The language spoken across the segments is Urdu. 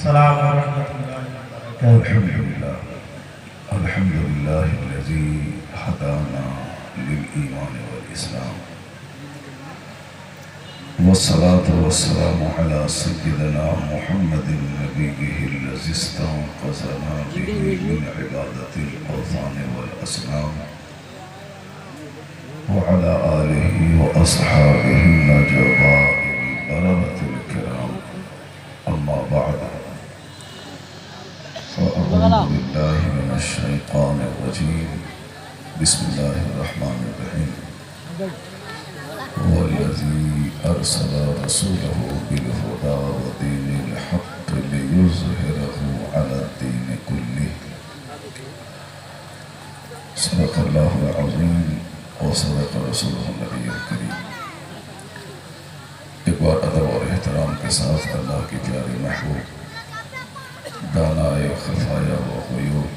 السلام ورحمۃ اللہ وبرکاتہ۔ الحمد للہ الذی ہدانا للایمان والاسلام والصلاة والسلام على سيدنا محمد نبيه الذي استنقذنا به من عبادة الأوثان والأصنام وعلى آله وأصحابه النجباء البررة الكرام، أما بعد فأعوذ بالله من الشيطان الرجيم، بسم الله الرحمن الرحيم. هو الذي أرسل رسوله بالهدى ودين الحق ليظهره على الدين كله. صدق الله العظيم وصدق رسوله النبي الكريم. ایک بار ادب اور احترام کے ساتھ اللہ کی پیاری محبوب دانائے خفایا و غیوب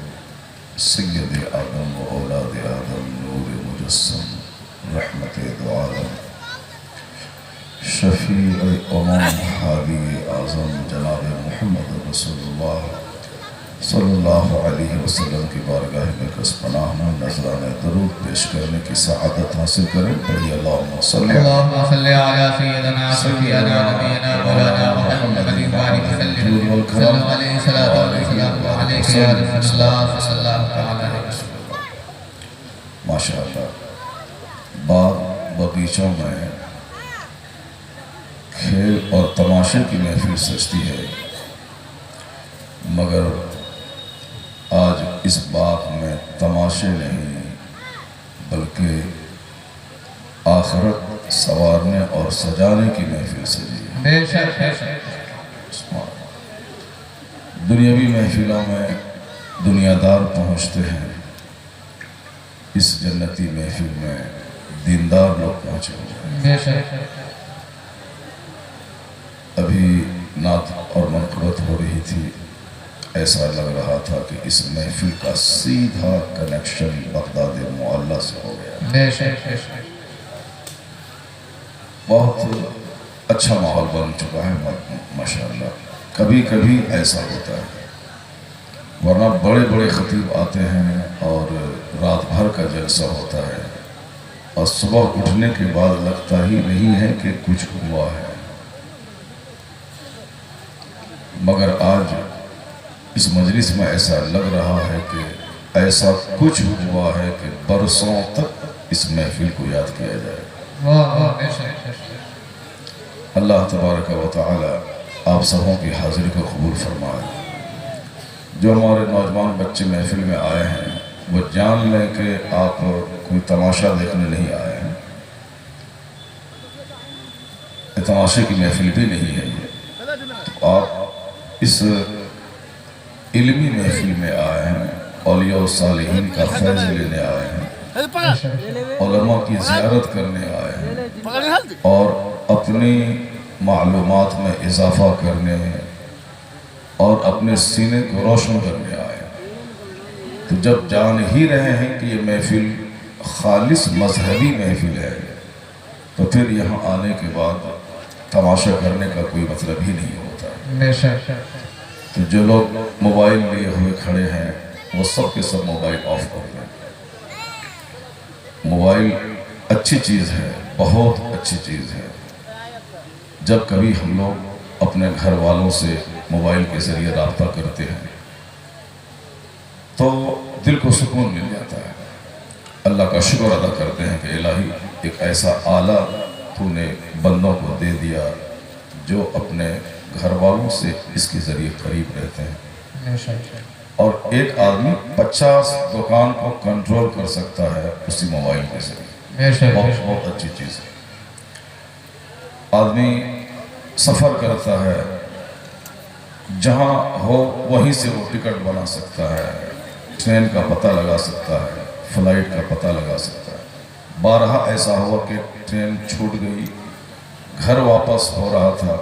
سید آدم و اولاد آدم نور مجسم رحمت دو عالم شفیع امام حادی اعظم جناب محمد رسول اللہ صلی اللہ علیہ وسلم کی بارگاہ میں کس پناہ میں نذرانہ درود پیش کرنے کی سعادت حاصل کریں. پڑھی اللہم صلی علی سیدنا سیدنا نبینا مولانا محمد وعلی وسلم صلی علیہ وسلم علیہ یا رسول اللہ صلی اللہ علیہ وسلم. ماشاءاللہ باغ بغیچوں میں کھیل اور تماشے کی محفل سجتی ہے، مگر آج اس باغ میں تماشے نہیں بلکہ آخرت سنوارنے اور سجانے کی محفل سجی ہے. بے شک دنیاوی محفلوں میں دنیا دار پہنچتے ہیں، اس جنتی محفل میں دیندار لوگ پہنچے ہوئے ہیں. بے شک ابھی نعت اور منقبت ہو رہی تھی، ایسا لگ رہا تھا کہ اس محفل کا سیدھا کنیکشن بغداد معلیٰ سے ہو گیا. بے شک بہت اچھا ماحول بن چکا ہے ماشاءاللہ. کبھی کبھی ایسا ہوتا ہے، ورنہ بڑے بڑے خطیب آتے ہیں اور رات بھر کا جلسہ ہوتا ہے اور صبح اٹھنے کے بعد لگتا ہی نہیں ہے کہ کچھ ہوا ہے. مگر آج اس مجلس میں ایسا لگ رہا ہے کہ ایسا کچھ ہوا ہے کہ برسوں تک اس محفل کو یاد کیا جائے. اللہ تبارک و تعالی آپ سبوں کی حاضری کو قبول فرمائے. جو ہمارے نوجوان بچے محفل میں آئے ہیں وہ جان لیں کہ آپ کوئی تماشا دیکھنے نہیں آئے ہیں، تماشے کی محفل بھی نہیں ہے یہ. آپ اس علمی محفل میں آئے ہیں، اولیاء و صالحین کا فیض لینے آئے ہیں، علماء کی زیارت کرنے آئے ہیں اور اپنی معلومات میں اضافہ کرنے اور اپنے سینے کو روشن کرنے آئے ہیں. تو جب جان ہی رہے ہیں کہ یہ محفل خالص مذہبی محفل ہے تو پھر یہاں آنے کے بعد تماشا کرنے کا کوئی مطلب ہی نہیں ہوتا ہے. تو جو لوگ موبائل لیے ہوئے کھڑے ہیں وہ سب کے سب موبائل آف کر دیں. موبائل اچھی چیز ہے، بہت اچھی چیز ہے. جب کبھی ہم لوگ اپنے گھر والوں سے موبائل کے ذریعے رابطہ کرتے ہیں تو دل کو سکون مل جاتا ہے. اللہ کا شکر ادا کرتے ہیں کہ الہی ایک ایسا آلہ تو نے بندوں کو دے دیا جو اپنے گھر والوں سے اس کے ذریعے قریب رہتے ہیں. اور ایک آدمی 50 دکان کو کنٹرول کر سکتا ہے اسی موبائل کے ذریعے. بہت اچھی چیز ہے. آدمی سفر کرتا ہے، جہاں ہو وہیں سے وہ ٹکٹ بنا سکتا ہے، ٹرین کا پتہ لگا سکتا ہے، فلائٹ کا پتہ لگا سکتا ہے. بارہا ایسا ہوا کہ ٹرین چھوٹ گئی، گھر واپس ہو رہا تھا،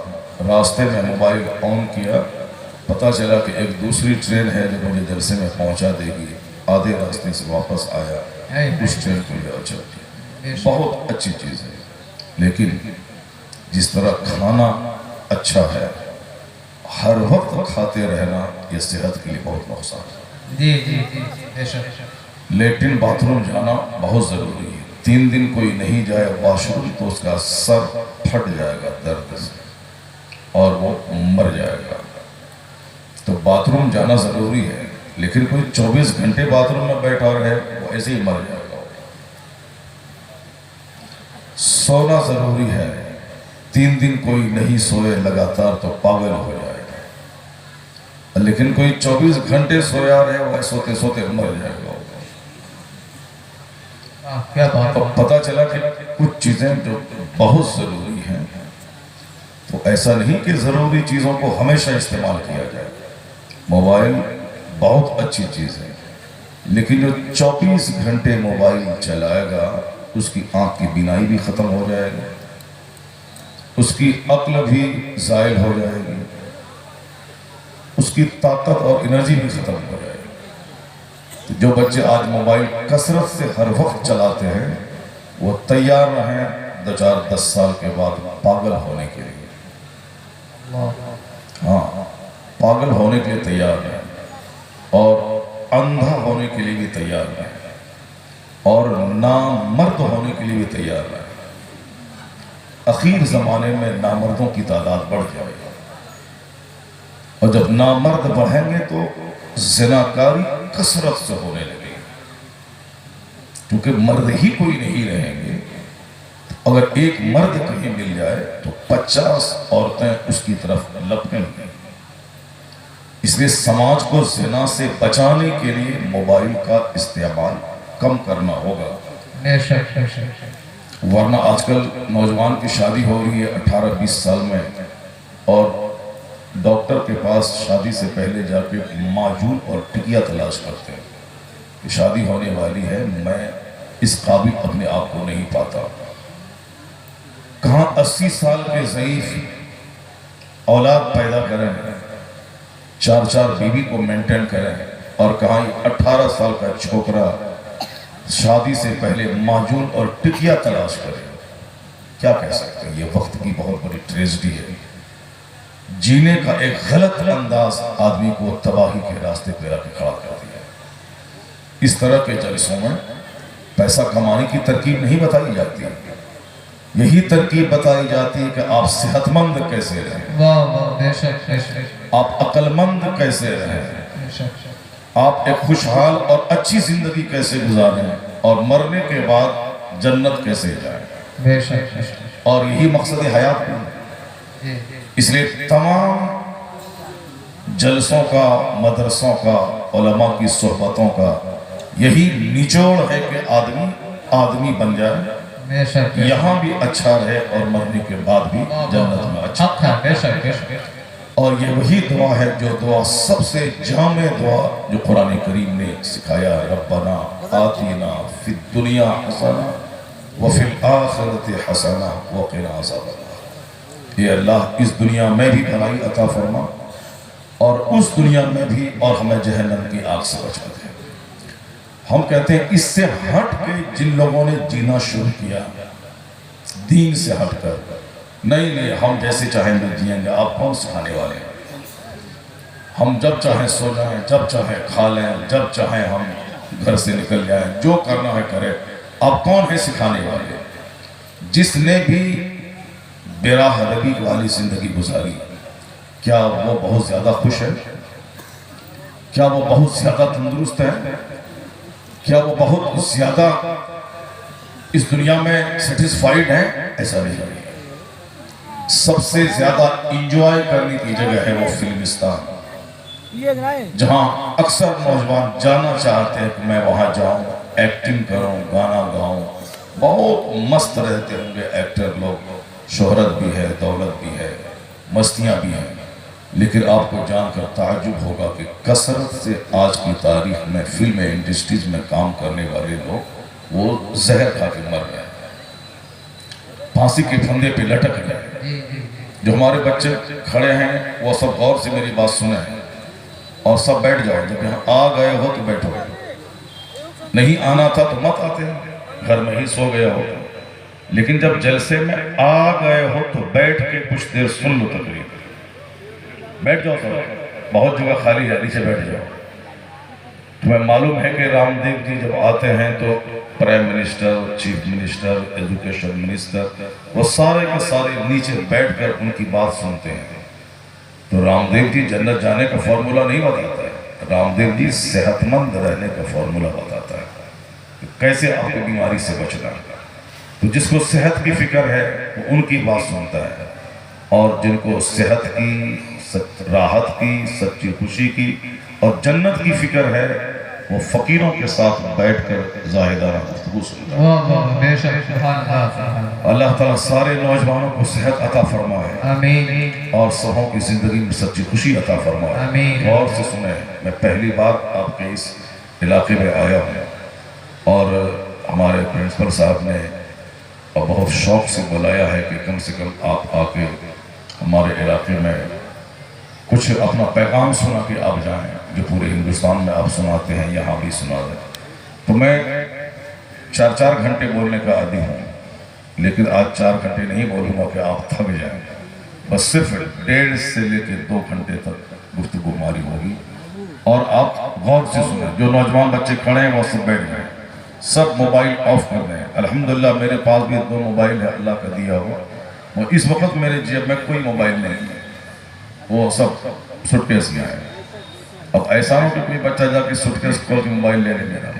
راستے میں موبائل آن کیا، پتہ چلا کہ ایک دوسری ٹرین ہے جو مجھے جلسے میں پہنچا دے گی. آدھے راستے سے واپس آیا، اس ٹرین کو لے چل گیا. بہت اچھی چیز ہے. لیکن جس طرح کھانا اچھا ہے، ہر وقت کھاتے رہنا یہ صحت کے لیے بہت نقصان ہے۔ جی جی جی بے شک۔ لیٹرن باتھ روم جانا بہت ضروری ہے۔ 3 دن کوئی نہیں جائے واش روم تو اس کا سر پھٹ جائے گا درد سے اور وہ مر جائے گا۔ تو باتھ روم جانا ضروری ہے، لیکن کوئی 24 گھنٹے باتھ روم میں بیٹھا رہے وہ ایسے ہی مر جائے گا۔ سونا ضروری ہے، 3 دن کوئی نہیں سوئے لگاتار تو پاگل ہو جائے گا، لیکن کوئی 24 گھنٹے سویا رہے وہ سوتے سوتے مر جائے گا۔ کیا بات ہے۔ پتہ چلا کہ کچھ چیزیں جو بہت ضروری ہیں تو ایسا نہیں کہ ضروری چیزوں کو ہمیشہ استعمال کیا جائے۔ موبائل بہت اچھی چیز ہے، لیکن جو 24 گھنٹے موبائل چلائے گا اس کی آنکھ کی بینائی بھی ختم ہو جائے گی، اس کی عقل بھی زائل ہو جائے گی، اس کی طاقت اور انرجی بھی ختم ہو جائے گی۔ جو بچے آج موبائل کثرت سے ہر وقت چلاتے ہیں وہ تیار رہیں 2-4-10 سال کے بعد پاگل ہونے کے لیے۔ ہاں، پاگل ہونے کے لیے تیار ہیں اور اندھا ہونے کے لیے بھی تیار ہیں اور نامرد ہونے کے لیے بھی تیار ہیں۔ اخیر زمانے میں نامردوں کی تعداد بڑھ جائے گی، اور جب نامرد بڑھیں گے تو زناکاری کثرت سے ہونے لگے گی، کیونکہ مرد ہی کوئی نہیں رہیں گے۔ اگر ایک مرد کہیں مل جائے تو 50 عورتیں اس کی طرف لپکیں گی۔ اس لیے سماج کو زنا سے بچانے کے لیے موبائل کا استعمال کم کرنا ہوگا، بے شک بے شک۔ ورنہ آج کل نوجوان کی شادی ہو رہی ہے 18-20 سال میں، اور ڈاکٹر کے پاس شادی سے پہلے جا کے معجون اور ٹکیا تلاش کرتے ہیں کہ شادی ہونے والی ہے، میں اس قابل اپنے آپ کو نہیں پاتا۔ کہاں 80 سال کے ضعیف اولاد پیدا کریں، 4 بیوی کو مینٹین کریں، اور کہاں 18 سال کا چھوکرا شادی سے پہلے معجون اور ٹکیا تلاش کرے۔ کیا کہہ سکتے ہیں، یہ وقت کی بہت بڑی ٹریجڈی ہے۔ جینے کا ایک غلط انداز آدمی کو تباہی کے راستے پہ آ کے کھڑا کر دیا۔ اس طرح کے جلسوں میں پیسہ کمانے کی ترکیب نہیں بتائی جاتی، یہی ترکیب بتائی جاتی ہے کہ آپ صحت مند کیسے رہیں، واہ واہ بے شک بے شک آپ عقل مند کیسے رہیں، بے شک۔ آپ ایک خوشحال اور اچھی زندگی کیسے گزاریں، اور مرنے کے بعد جنت کیسے جائیں۔ بے شک بے شک۔ اور یہی مقصد حیات ہے۔ جی اس لیے تمام جلسوں کا، مدرسوں کا، علماء کی صحبتوں کا یہی نچوڑ ہے کہ آدمی بن جائے، بے شک۔ یہاں بھی اچھا رہے اور مرنے کے بعد بھی جنت میں اچھا۔ حق ہے، بے شک بے شک۔ اور یہ وہی دعا ہے جو دعا سب سے جامع دعا جو قرآن کریم نے سکھایا ہے، ربنا آتینا فی الدنیا حسنہ وفی الآخرۃ حسنہ وقنا عذاب النار۔ اے اللہ اس دنیا میں بھی بھلائی عطا فرما اور اس دنیا میں بھی، اور ہمیں جہنم کی آگ سے بچا دے۔ ہم کہتے ہیں اس سے ہٹ کے جن لوگوں نے جینا شروع کیا، دین سے ہٹ کر، نہیں ہم جیسے چاہیں گے جئیں گے، آپ کون سکھانے والے ہیں؟ ہم جب چاہیں سو جائیں، جب چاہیں کھا لیں، جب چاہیں ہم گھر سے نکل جائیں، جو کرنا ہے کرے، آپ کون ہیں سکھانے والے؟ جس نے بھی براہ ربی والی زندگی گزاری، کیا وہ بہت زیادہ خوش ہے؟ کیا وہ بہت زیادہ تندرست ہے؟ کیا وہ بہت زیادہ اس دنیا میں سیٹسفائیڈ ہیں؟ ایسا نہیں ہے۔ سب سے زیادہ انجوائے کرنے کی جگہ ہے وہ فلمستان، جہاں اکثر نوجوان جانا چاہتے ہیں کہ میں وہاں جاؤں، ایکٹنگ کروں، گانا گاؤں۔ بہت مست رہتے ہوں گے ایکٹر لوگ، شہرت بھی ہے، دولت بھی ہے، مستیاں بھی ہیں، لیکن آپ کو جان کر تعجب ہوگا کہ کثرت سے آج کی تاریخ میں فلم انڈسٹریز میں کام کرنے والے لوگ وہ زہر کھا کے مر گئے، پھانسی کے پھندے پہ لٹک گئے۔ جو ہمارے بچے کھڑے ہیں وہ سب غور سے میری بات سنیں اور سب بیٹھ جاؤ، جب یہاں آ گئے ہو تو بیٹھو، نہیں آنا تھا تو مت آتے، گھر میں ہی سو گیا ہو، لیکن جب جلسے میں آ گئے ہو تو بیٹھ کے کچھ دیر سن لو تقریر، بیٹھ جاؤ سر، بہت جگہ خالی ہے، نیچے بیٹھ جاؤ۔ تمہیں معلوم ہے کہ رام دیو جی جب آتے ہیں تو prime minister, chief minister, education minister, وہ سارے کے سارے نیچے بیٹھ کر ان کی بات سنتے ہیں۔ تو رام دیو جی جنت جانے کا فارمولا نہیں بتاتا ہے، رام دیو جی صحت مند رہنے کا فارمولا بتاتا ہے کہ کیسے آپ کو بیماری سے بچنا ہے۔ تو جس کو صحت کی فکر ہے وہ ان کی بات سنتا ہے، اور جن کو صحت کی، راحت کی، سچی خوشی کی اور جنت کی فکر ہے وہ فقیروں کے ساتھ بیٹھ کر زاہدانہ گفتگو سنتا ہے۔ واہ واہ، بے شک، سبحان اللہ، سبحان اللہ۔ اللہ تعالیٰ سارے نوجوانوں کو صحت عطا فرمائے آمین اور سبوں کی زندگی میں سچی خوشی عطا فرمائے۔ آمین۔ غور سے سنیں، میں پہلی بار آپ کے اس علاقے میں آیا ہوں، اور ہمارے پرنسپل صاحب نے بہت شوق سے بلایا ہے کہ کم سے کم آپ آ کے ہمارے علاقے میں کچھ اپنا پیغام سنا کے آپ جائیں، جو پورے ہندوستان میں آپ سناتے ہیں یہاں بھی سنا دیں۔ تو میں 4 گھنٹے بولنے کا عادی ہوں، لیکن آج 4 گھنٹے نہیں بولوں گا کہ آپ تھک جائیں، بس صرف 1.5 سے لے کے 2 گھنٹے تک گفتگو ہماری ہوگی، اور آپ غور سے سنیں۔ جو نوجوان بچے کھڑے ہیں وہ سب بیٹھ گئے، سب موبائل آف کر دیں۔ الحمدللہ میرے پاس بھی 2 موبائل ہے اللہ کا دیا ہوا، اور اس وقت میرے جیب میں کوئی موبائل نہیں ہے، وہ سب سوٹ کیس میں ہے۔ اب ایسا ہو کہ کوئی بچہ جا کے سوٹ کیس کھول کے موبائل لے لے میرا،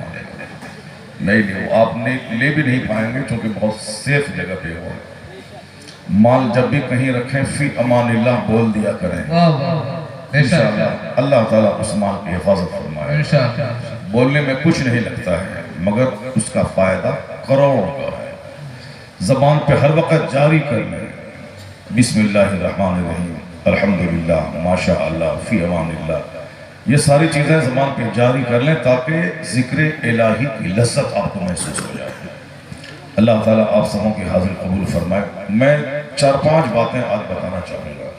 نہیں لے، وہ آپ لے بھی نہیں پائیں گے کیونکہ بہت سیف جگہ پہ ہوا ہے۔ مال جب بھی کہیں رکھیں فی امان اللہ بول دیا کریں، واہ واہ، بے شک، انشاءاللہ اللہ تعالیٰ اس مال کی حفاظت فرمائے۔ انشاءاللہ۔ بولنے میں کچھ نہیں لگتا ہے مگر اس کا فائدہ کروڑوں کا ہے۔ زبان پہ ہر وقت جاری کرنا ہے، بسم اللہ الرحمن الرحیم، الحمدللہ، ماشاءاللہ، فی امان اللہ، یہ ساری چیزیں زبان پہ جاری کر لیں تاکہ ذکر الہی کی لذت آپ کو محسوس ہو جائے۔ اللہ تعالیٰ آپ سبوں کی حاضر قبول فرمائے۔ میں 4-5 باتیں آج بتانا چاہوں گا،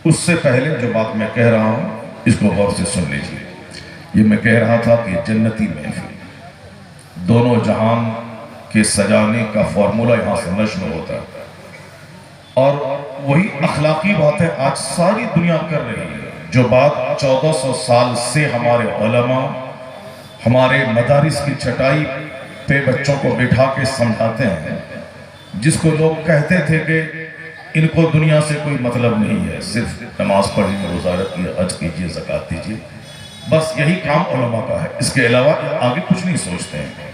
اس سے پہلے جو بات میں کہہ رہا ہوں اس کو غور سے سن لیجیے۔ یہ میں کہہ رہا تھا کہ جنتی محفل، دونوں جہان کے سجانے کا فارمولا یہاں سے نشر ہوتا ہے، اور وہی اخلاقی باتیں آج ساری دنیا کر رہی ہے، جو بات 1400 سال سے ہمارے علماء ہمارے مدارس کی چٹائی پہ بچوں کو بٹھا کے سمجھاتے ہیں، جس کو لوگ کہتے تھے کہ ان کو دنیا سے کوئی مطلب نہیں ہے، صرف نماز پڑھیے، روزہ رکھیے، حج کیجیے، زکوٰۃ دیجیے، بس یہی کام علماء کا ہے، اس کے علاوہ آگے کچھ نہیں سوچتے ہیں۔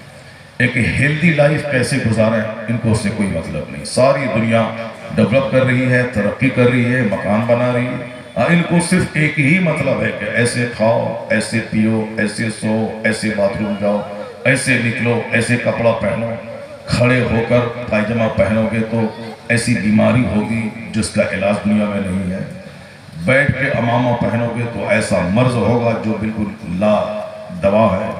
ایک ہیلدی لائف کیسے گزاریں ان کو اس سے کوئی مطلب نہیں۔ ساری دنیا ڈیولپ کر رہی ہے، ترقی کر رہی ہے، مکان بنا رہی ہے، ان کو صرف ایک ہی مطلب ہے کہ ایسے کھاؤ، ایسے پیو، ایسے سو، ایسے باتھ روم جاؤ، ایسے نکلو، ایسے کپڑا پہنو، کھڑے ہو کر پائجامہ پہنو گے تو ایسی بیماری ہوگی جس کا علاج دنیا میں نہیں ہے، بیٹھ کے امامہ پہنو گے تو ایسا مرض ہوگا جو بالکل لا دوا ہے،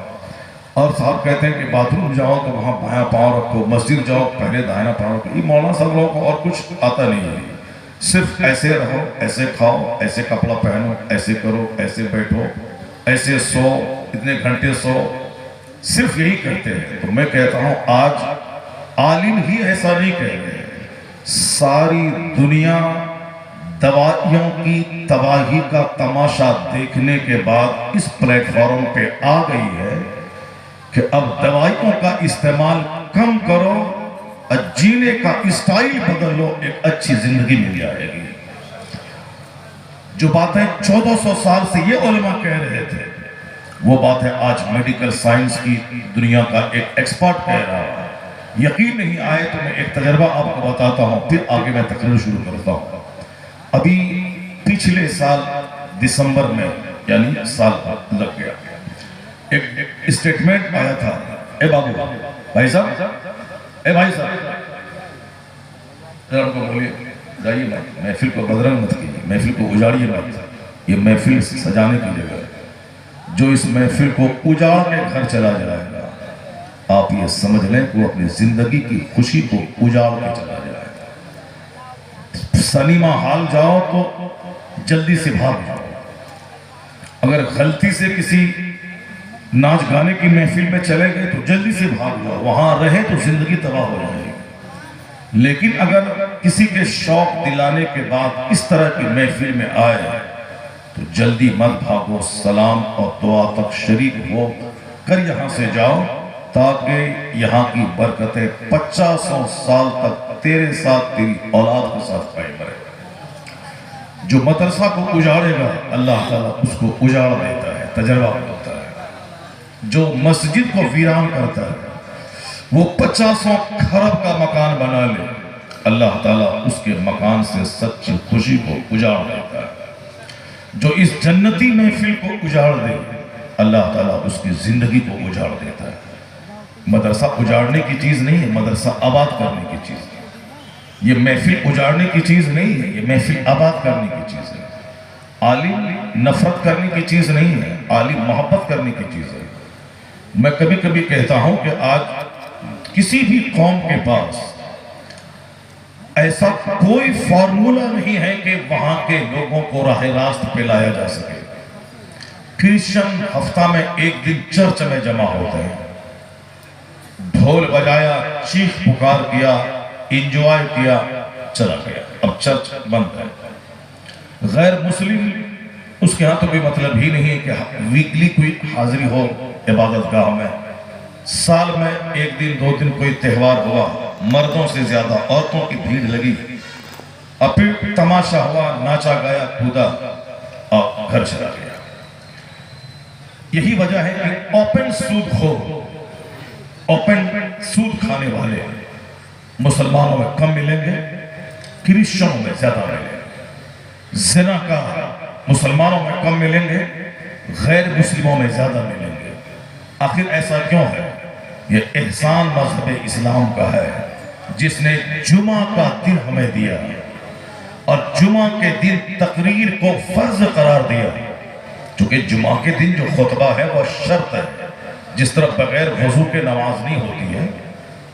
اور صاحب کہتے ہیں کہ باتھ روم جاؤ تو وہاں بایاں پاؤں رکھو، مسجد جاؤ پہلے دائنا پاؤں رکھو۔ یہ مولانا صاحب لوگوں کو اور کچھ آتا نہیں ہے، صرف ایسے رہو، ایسے کھاؤ، ایسے کپڑا پہنو، ایسے کرو، ایسے بیٹھو، ایسے سو، اتنے گھنٹے سو، صرف یہی کہتے ہیں۔ تو میں کہتا ہوں آج عالم ہی ایسا نہیں کہہ رہے، ساری دنیا دوائیوں کی تباہی کا تماشا دیکھنے کے بعد اس پلیٹ فارم پہ آ گئی ہے کہ اب دوائیوں کا استعمال کم کرو، جینے کا اسٹائل بدل لو، ایک اچھی زندگی مل جائے گی۔ جو باتیں 1400 سال سے یہ علماء کہہ رہے تھے وہ باتیں آج میڈیکل سائنس کی دنیا کا ایک ایکسپرٹ کہہ رہا ہے۔ یقین نہیں آئے تو میں ایک تجربہ آپ کو بتاتا ہوں، پھر آگے میں تقریر شروع کرتا ہوں۔ ابھی پچھلے سال دسمبر میں، یعنی سال لگ گیا، ایک اسٹیٹمنٹ آیا تھا، اے بابو بھائی صاحب، اے بھائی صاحب ذرا ان کو بولیے جائیے نا، محفل کو بدرنگ مت کیجیے، محفل کو اجاڑیے مت، یہ محفل سجانے کی جگہ ہے۔ جو اس محفل کو اجاڑ کے گھر چلا جائے گا آپ یہ سمجھ لیں کہ وہ اپنی زندگی کی خوشی کو اجاڑ کے چلا جائے گا۔ سنیما ہال جاؤ تو جلدی سے بھاگ جاؤ، اگر غلطی سے کسی ناچ گانے کی محفل میں چلے گئے تو جلدی سے بھاگ جاؤ، وہاں رہے تو زندگی تباہ ہو جائے گی۔ لیکن اگر کسی کے شوق دلانے کے بعد اس طرح کی محفل میں آئے تو جلدی مت بھاگو، سلام اور دعا تک شریک ہو کر یہاں سے جاؤ، تاکہ یہاں کی برکتیں 50 سال تک تیرے ساتھ، تیری اولاد کے ساتھ قائم رہے۔ جو مدرسہ کو اجاڑے گا اللہ تعالیٰ اس کو اجاڑ دیتا ہے، تجربہ ہوتا ہے۔ جو مسجد کو ویران کرتا ہے وہ 50 کھرب کا مکان بنا لے، اللہ تعالیٰ اس کے مکان سے سچی خوشی کو اجاڑ دیتا ہے۔ جو اس جنتی محفل کو اجاڑ دے اللہ تعالیٰ اس کی زندگی کو اجاڑ دیتا ہے۔ مدرسہ اجاڑنے کی چیز نہیں ہے، مدرسہ آباد کرنے کی چیز ہے۔ یہ محفل اجاڑنے کی چیز نہیں ہے، یہ محفل آباد کرنے کی چیز ہے۔ عالم نفرت کرنے کی چیز نہیں ہے، عالم محبت کرنے کی چیز ہے۔ میں کبھی کبھی کہتا ہوں کہ آج کسی بھی قوم کے پاس ایسا کوئی فارمولہ نہیں ہے کہ وہاں کے لوگوں کو راہ راست پہ لایا جا سکے۔ کرسچن ہفتہ میں ایک دن چرچ میں جمع ہوتے ہیں، ڈھول بجایا، چیخ پکار کیا، انجوائے کیا، چلا گیا۔ اب چرچ بند ہے۔ غیر مسلم اس کے ہاں تو کوئی مطلب ہی نہیں ہے کہ ویکلی کوئی حاضری ہو عبادت گاہ میں، سال میں ایک دن 2 دن کوئی تہوار ہوا، مردوں سے زیادہ عورتوں کی بھیڑ لگی، اب پھر تماشا ہوا، ناچا گایا، کودا اور گھر چلا گیا۔ یہی وجہ ہے کہ اوپن سود خور، اوپن سود کھانے والے مسلمانوں میں کم ملیں گے، کرسچنوں میں زیادہ ملیں گے۔ زنا کا مسلمانوں میں کم ملیں گے، غیر مسلموں میں زیادہ ملیں گے۔ آخر ایسا کیوں ہے؟ یہ احسان مذہب اسلام کا ہے، جس نے جمعہ کا دن ہمیں دیا اور جمعہ کے دن تقریر کو فرض قرار دیا، چونکہ جمعہ کے دن جو خطبہ ہے وہ شرط ہے۔ جس طرح بغیر وضو کے نماز نہیں ہوتی ہے،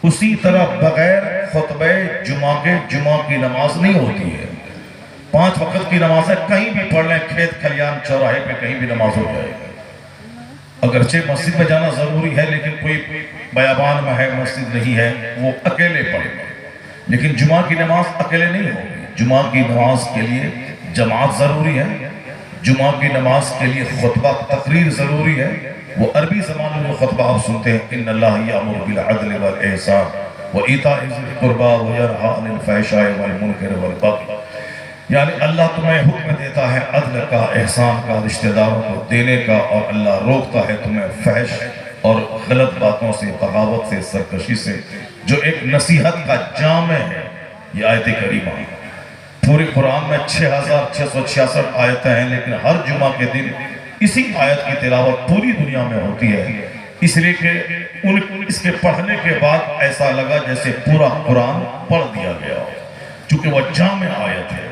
اسی طرح بغیر خطبہ جمعہ کی نماز نہیں ہوتی ہے۔ 5 وقت کی نماز ہے، کہیں بھی پڑھ لیں، کھیت کھلیان چوراہے پہ کہیں بھی نماز ہو جائے گی۔ اگرچہ مسجد میں جانا ضروری ہے، لیکن کوئی بیابان میں ہے، مسجد نہیں ہے، وہ اکیلے پڑھے گا۔ لیکن جمعہ کی نماز اکیلے نہیں ہوگی۔ جمعہ کی نماز کے لیے جماعت ضروری ہے، جمعہ کی نماز کے لیے خطبہ تقریر ضروری ہے۔ وہ عربی زبان میں جو خطبہ آپ سنتے ہیں، ان اللہ یامر بالعدل والإحسان وإیتاء ذی القربى وینہی عن الفحشاء والمنکر والبغی، یعنی اللہ تمہیں حکم دیتا ہے عدل کا، احسان کا، رشتہ داروں کو دینے کا، اور اللہ روکتا ہے تمہیں فحش اور غلط باتوں سے، بغاوت سے، سرکشی سے، جو ایک نصیحت کا جامع ہے۔ یہ آیت کریمہ پورے قرآن میں 6666 آیتیں ہیں، لیکن ہر جمعہ کے دن اسی آیت کی تلاوت پوری دنیا میں ہوتی ہے، اس لیے کہ اس کے پڑھنے کے بعد ایسا لگا جیسے پورا قرآن پڑھ دیا گیا ہو، چونکہ وہ جامع آیت ہے۔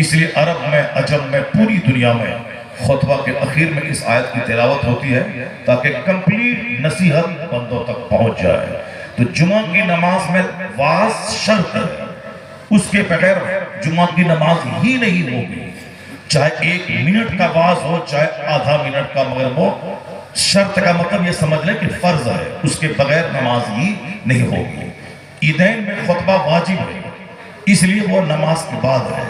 اس لیے عرب میں، عجم میں، پوری دنیا میں خطبہ کے اخیر میں اس آیت کی تلاوت ہوتی ہے، تاکہ کمپلیٹ نصیحت بندوں تک پہنچ جائے۔ تو جمعہ کی نماز میں واز شرط ہے، اس کے بغیر جمعہ کی نماز ہی نہیں ہوگی، چاہے 1 منٹ کا واز ہو، چاہے آدھا منٹ کا، مگر وہ شرط کا مطلب یہ سمجھ لیں کہ فرض ہے، اس کے بغیر نماز ہی نہیں ہوگی۔ عیدین میں خطبہ واجب ہے، اس لیے وہ نماز کے بعد ہے۔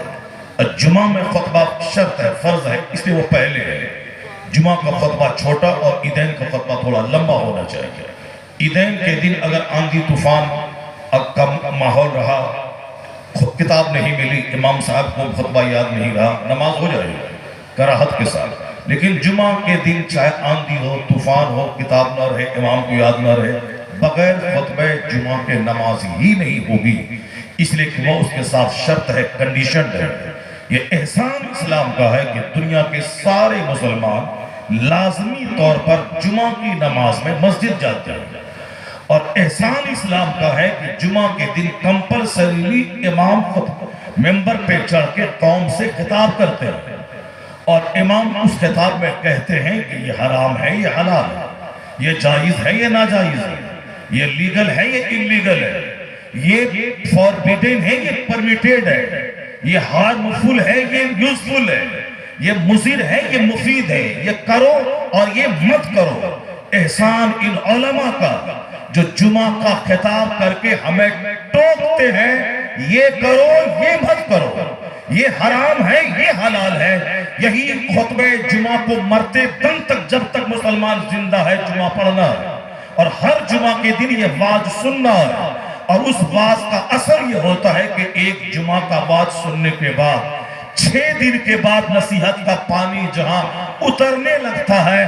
جمعہ میں خطبہ شرط ہے، فرض ہے، اس لیے وہ پہلے ہے۔ جمعہ کا خطبہ چھوٹا اور عیدین کا خطبہ تھوڑا لمبا ہونا چاہیے۔ عیدین کے دن اگر آندھی طوفان کا ماحول رہا، کتاب نہیں ملی، امام صاحب کو خطبہ یاد نہیں رہا، نماز ہو جائے گی کراہت کے ساتھ۔ لیکن جمعہ کے دن چاہے آندھی ہو، طوفان ہو، کتاب نہ رہے، امام کو یاد نہ رہے، بغیر خطبہ جمعہ کے نماز ہی نہیں ہوگی، اس لیے کہ وہ اس کے ساتھ شرط ہے، کنڈیشن ہے۔ یہ احسان اسلام کا ہے کہ دنیا کے سارے مسلمان لازمی طور پر جمعہ کی نماز میں مسجد جاتے ہیں، اور احسان اسلام کا ہے کہ جمعہ کے دن کمپلسریلی امام ممبر پہ چڑھ کے قوم سے خطاب کرتے ہیں، اور امام اس خطاب میں کہتے ہیں کہ یہ حرام ہے، یہ حلال ہے، یہ جائز ہے، یہ ناجائز ہے، یہ لیگل ہے، یہ انلیگل ہے، یہ فوربیڈن ہے، یہ پرمیٹیڈ ہے، یہ ہارمفل ہے، یہ یوزفل ہے، یہ مضر ہے، یہ مفید ہے، یہ کرو اور یہ مت کرو۔ احسان ان علماء کا جو جمعہ کا خطاب کر کے ہمیں ٹوکتے ہیں، یہ کرو، یہ مت کرو، یہ حرام ہے، یہ حلال ہے، یہی خطبہ جمعہ کو مرتے دم تک جب تک مسلمان زندہ ہے جمعہ پڑھنا ہے، اور ہر جمعہ کے دن یہ واعظ سننا ہے، اور اس واعظ کا اثر یہ ہوتا ہے کہ ایک جمعہ کا واعظ سننے کے بعد 6 دن کے بعد نصیحت کا پانی جہاں اترنے لگتا ہے،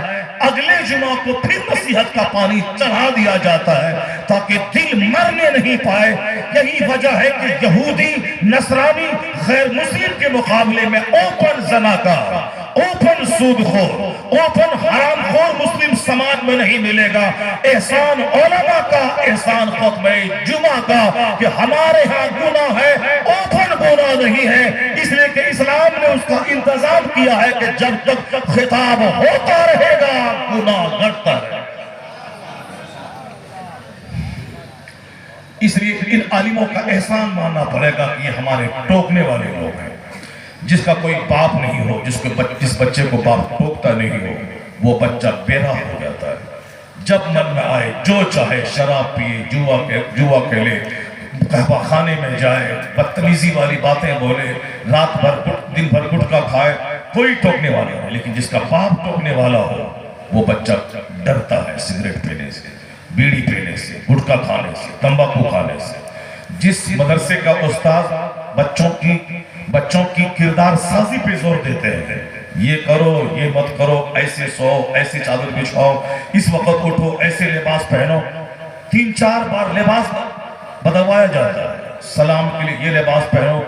اگلے جمعہ کو پھر نصیحت کا پانی چڑھا دیا جاتا ہے تاکہ دل مرنے نہیں پائے۔ یہی وجہ ہے کہ یہودی، نصرانی، غیر مسلم کے مقابلے میں اوپن زناکار، اوپن سود خور، اوپن حرام خور مسلم سماج میں نہیں ملے گا۔ احسان علماء کا، احسان خطبہ جمعہ کا کہ ہمارے ہاں گناہ ہے، اوپن گناہ نہیں ہے، اس لیے کہ اسلام نے اس کا انتظام کیا ہے کہ جب تک خطاب ہوتا رہے گا گناہ گھٹتا ہے۔ اس لیے ان عالموں کا احسان ماننا پڑے گا کہ یہ ہمارے ٹوکنے والے لوگ ہیں۔ جس کا کوئی باپ نہیں ہو، جس بچے کو باپ ٹوکتا نہیں ہو، وہ بچہ بیرا ہو جاتا ہے۔ جب من میں آئے جو چاہے شراب پیے، جوا کھیلے، قہوہ خانے میں جائے، بدتمیزی والی باتیں بولے، رات بھر دن بھر گٹکا کھائے، کوئی ٹوکنے والا نہیں۔ لیکن جس کا باپ ٹوکنے والا ہو وہ بچہ ڈرتا ہے سگریٹ پینے سے، بیڑی پینے سے، گٹکا کھانے سے، تمباکو کھانے سے۔ جس مدرسے کا استاد بچوں کی کردار سازی پہ زور دیتے ہیں، یہ کرو، یہ مت کرو، ایسے سو، ایسے چادر بچھاؤ، اس وقت اٹھو، ایسے لباس پہنو، 3-4 بار لباس بدلوایا جاتا ہے۔ سلام کے لیے یہ لباس پہنو،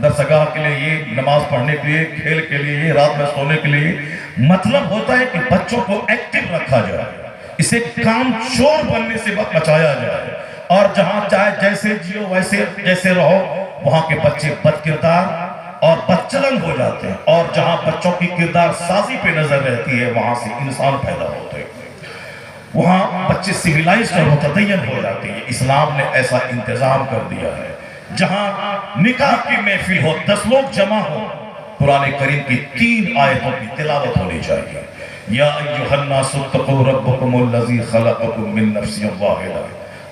درسگاہ کے لیے یہ، نماز پڑھنے کے لیے، کھیل کے لیے یہ، رات میں سونے کے لیے۔ مطلب ہوتا ہے کہ بچوں کو ایکٹیو رکھا جائے، اسے کام چور بننے سے بچایا جائے، اور جہاں چاہے جیسے جیو جیسے رہو، وہاں کے بچے بد کردار اور بد چلن ہو جاتے ہیں، اور جہاں بچوں کی کردار سازی پہ نظر رہتی ہے وہاں سے انسان پیدا ہوتے ہیں، وہاں بچے سیویلائزڈ اور متدین ہو جاتے ہیں۔ اسلام نے ایسا انتظام کر دیا ہے جہاں نکاح کی محفل ہو، 10 لوگ جمع ہو، قرآن کریم کی 3 آیتوں کی تلاوت ہونی چاہیے۔ یا ایھا الناس اتقوا ربکم الذی خلقکم من نفس واحدہ،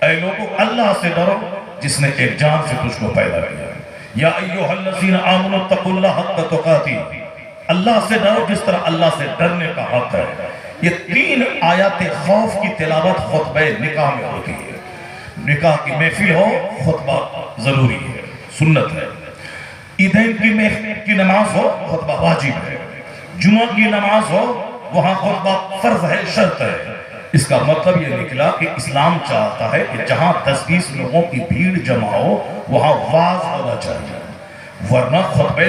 اے لوگو اللہ سے ڈرو جس نے ایک جان سے تجھ کو پیدا کیا ہے۔ یا ایھا الذین آمنوا اتقوا اللہ حق تقاتہ، اللہ سے ڈرو جس طرح اللہ سے ڈرنے کا حق ہے۔ یہ 3 آیات خوف کی تلاوت خطبہ نکاح میں ہوتی ہے۔ نکاح کی محفل ہو، خطبہ ضروری ہے، سنت ہے۔ عیدین کی نماز ہو، خطبہ واجب ہے۔ جمعہ کی نماز ہو، وہاں خطبہ فرض ہے، شرط ہے۔ اس کا مطلب یہ نکلا کہ اسلام چاہتا ہے کہ جہاں 10-20 لوگوں کی بھیڑ جمع ہو وہاں واعظ ہونا چاہیے، ورنہ خطبہ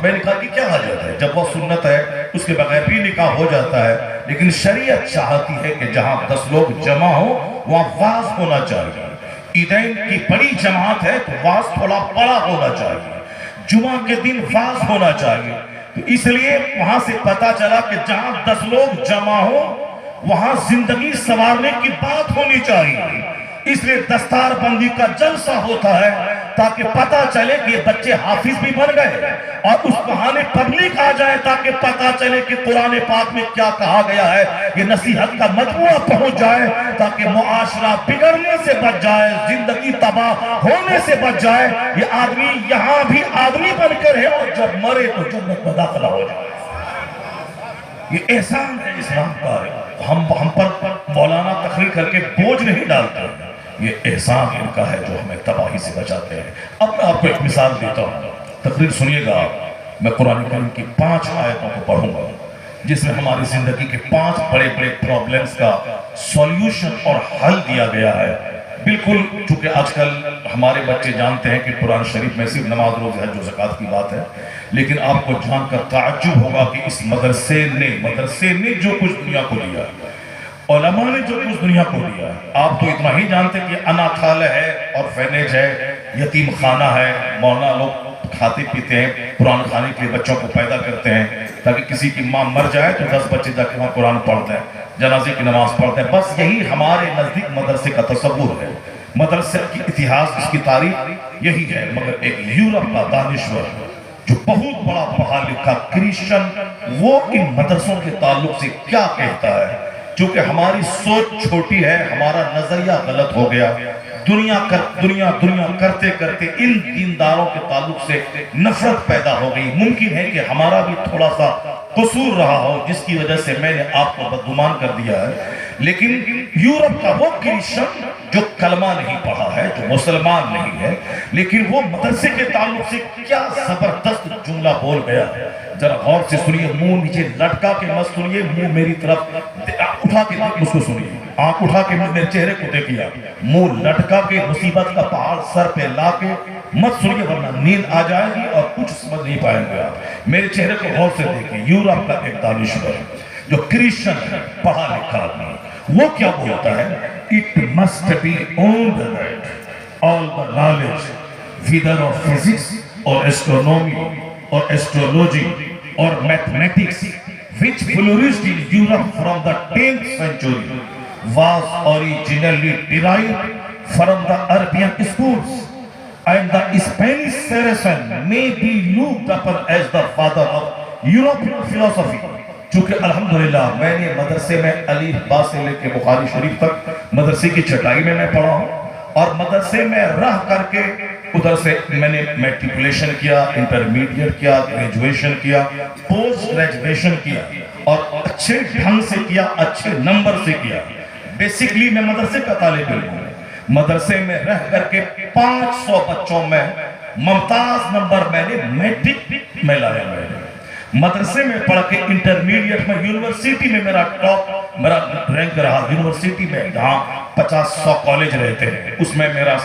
نکاح کی کیا حاجت ہے؟ جب وہ سنت ہے اس کے بغیر بھی نکاح ہو جاتا ہے، لیکن شریعت چاہتی ہے کہ جہاں 10 لوگ جمع ہو وہاں واعظ ہونا چاہیے۔ عیدین کی بڑی جماعت ہے تو واعظ تھوڑا بڑا ہونا چاہیے، جمعہ کے دن واعظ ہونا چاہیے۔ تو اس لیے وہاں سے پتا چلا کہ جہاں 10 لوگ جمع ہو وہاں زندگی سنوارنے کی بات ہونی چاہیے، اس لیے دستار بندی کا جلسہ ہوتا ہے تاکہ پتا چلے کہ یہ بچے حافظ بھی بن گئے، اور اس بہانے پبلک آ جائے تاکہ پتا چلے کہ قرآن پاک میں کیا کہا گیا ہے۔ یہ نصیحت کا مجموعہ پہنچ جائے تاکہ معاشرہ بگڑنے سے بچ جائے، زندگی تباہ ہونے سے بچ جائے۔ یہ آدمی یہاں بھی آدمی بن کر ہے اور جب مرے تو جنت میں داخلہ ہو جائے۔ یہ احسان ہے اسلام کا، ہم پر مولانا تقریر کر کے بوجھ نہیں ڈالتے، یہ احسان ان کا ہے جو ہمیں تباہی سے بچاتے ہیں۔ اب میں آپ کو ایک مثال دیتا ہوں، تقریر سنیے گا۔ میں قرآن کریم کی 5 آیتوں کو پڑھوں گا جس میں ہماری زندگی کے 5 بڑے بڑے پرابلمز کا سولیوشن اور حل دیا گیا ہے۔ بالکل چونکہ آج کل ہمارے بچے جانتے ہیں کہ قرآن شریف میں صرف نماز، روزہ، حج و زکوٰۃ کی بات ہے، لیکن آپ کو جان کر تعجب ہوگا کہ اس مدرسے نے جو کچھ دنیا کو دیا، علماء نے جو کچھ دنیا کو دیا، آپ تو اتنا ہی جانتے کہ اناتھالیہ ہے، اورفینیج ہے، یتیم خانہ ہے، مولانا لوگ کھاتے پیتے ہیں، قرآن خانے کے بچوں کو پیدا کرتے ہیں تاکہ کسی کی ماں مر جائے تو 10 بچے جا کے وہاں قرآن پڑھتے ہیں، جنازے کی نماز پڑھتے ہیں۔ بس یہی ہمارے نزدیک مدرسے کا تصور ہے، مدرسے کی اتہاس، اس کی تاریخ یہی ہے۔ مگر ایک یورپ کا دانشور جو بہت بڑا پڑھا لکھا کرسچن، وہ ان مدرسوں کے تعلق سے کیا کہتا ہے؟ چونکہ ہماری سوچ چھوٹی ہے، ہمارا نظریہ غلط ہو گیا، دنیا کرتے کرتے ان دینداروں کے تعلق سے نفرت پیدا ہو گئی۔ ممکن ہے کہ ہمارا بھی تھوڑا سا قصور رہا ہو جس کی وجہ سے میں نے آپ کو بدگمان کر دیا ہے، لیکن یورپ کا وہ کرسچن جو کلمہ نہیں پڑھا ہے، جو مسلمان نہیں ہے، لیکن وہ مدرسے کے تعلق سے کیا زبردست جملہ بول گیا، ذرا غور سے سنیے، منہ نیچے لٹکا کے مت سنیے، منہ میری طرف اٹھا کے اس کو سنیے، آنکھ اٹھا کے میرے چہرے کو دیکھیے، منہ لٹکا کے مصیبت کا پہاڑ سر پہ لا کے مت سنیے ورنہ نیند آ جائے گی اور کچھ سمجھ نہیں پائیں گے آپ۔ میرے چہرے کو غور سے دیکھیں، یورپ کا ایک دانشور جو کرسچن ہے، پڑھا لکھا آدمی، وہ کیا بولتا ہے؟ It must be on the right, all the knowledge, whether of physics or astronomy or astrology or mathematics, which flourished in Europe from the 10th century, was originally derived from the Arabian schools, and the Spanish Saracen may be looked upon as the father of European philosophy. چونکہ الحمدللہ میں نے مدرسے میں الف با سے لے کے بخاری شریف تک مدرسے کی چٹائی میں پڑھا ہوں، اور مدرسے میں رہ کر کے ادھر سے میں نے میٹریکولیشن کیا، انٹرمیڈیٹ کیا، گریجویشن کیا، پوسٹ گریجویشن کیا، اور اچھے ڈھنگ سے کیا، اچھے نمبر سے کیا۔ بیسیکلی میں مدرسے کا طالب علم ہوں، مدرسے میں رہ کر کے 500 بچوں میں ممتاز نمبر میں نے میٹرک میں لایا۔ میں نے مدرسے میں پڑھ کے انٹرمیڈیٹ میں یونیورسٹی میں میرا رینک رہا، یونیورسٹی میں جہاں 50-100 کالج رہتے ہیں اس میں میرا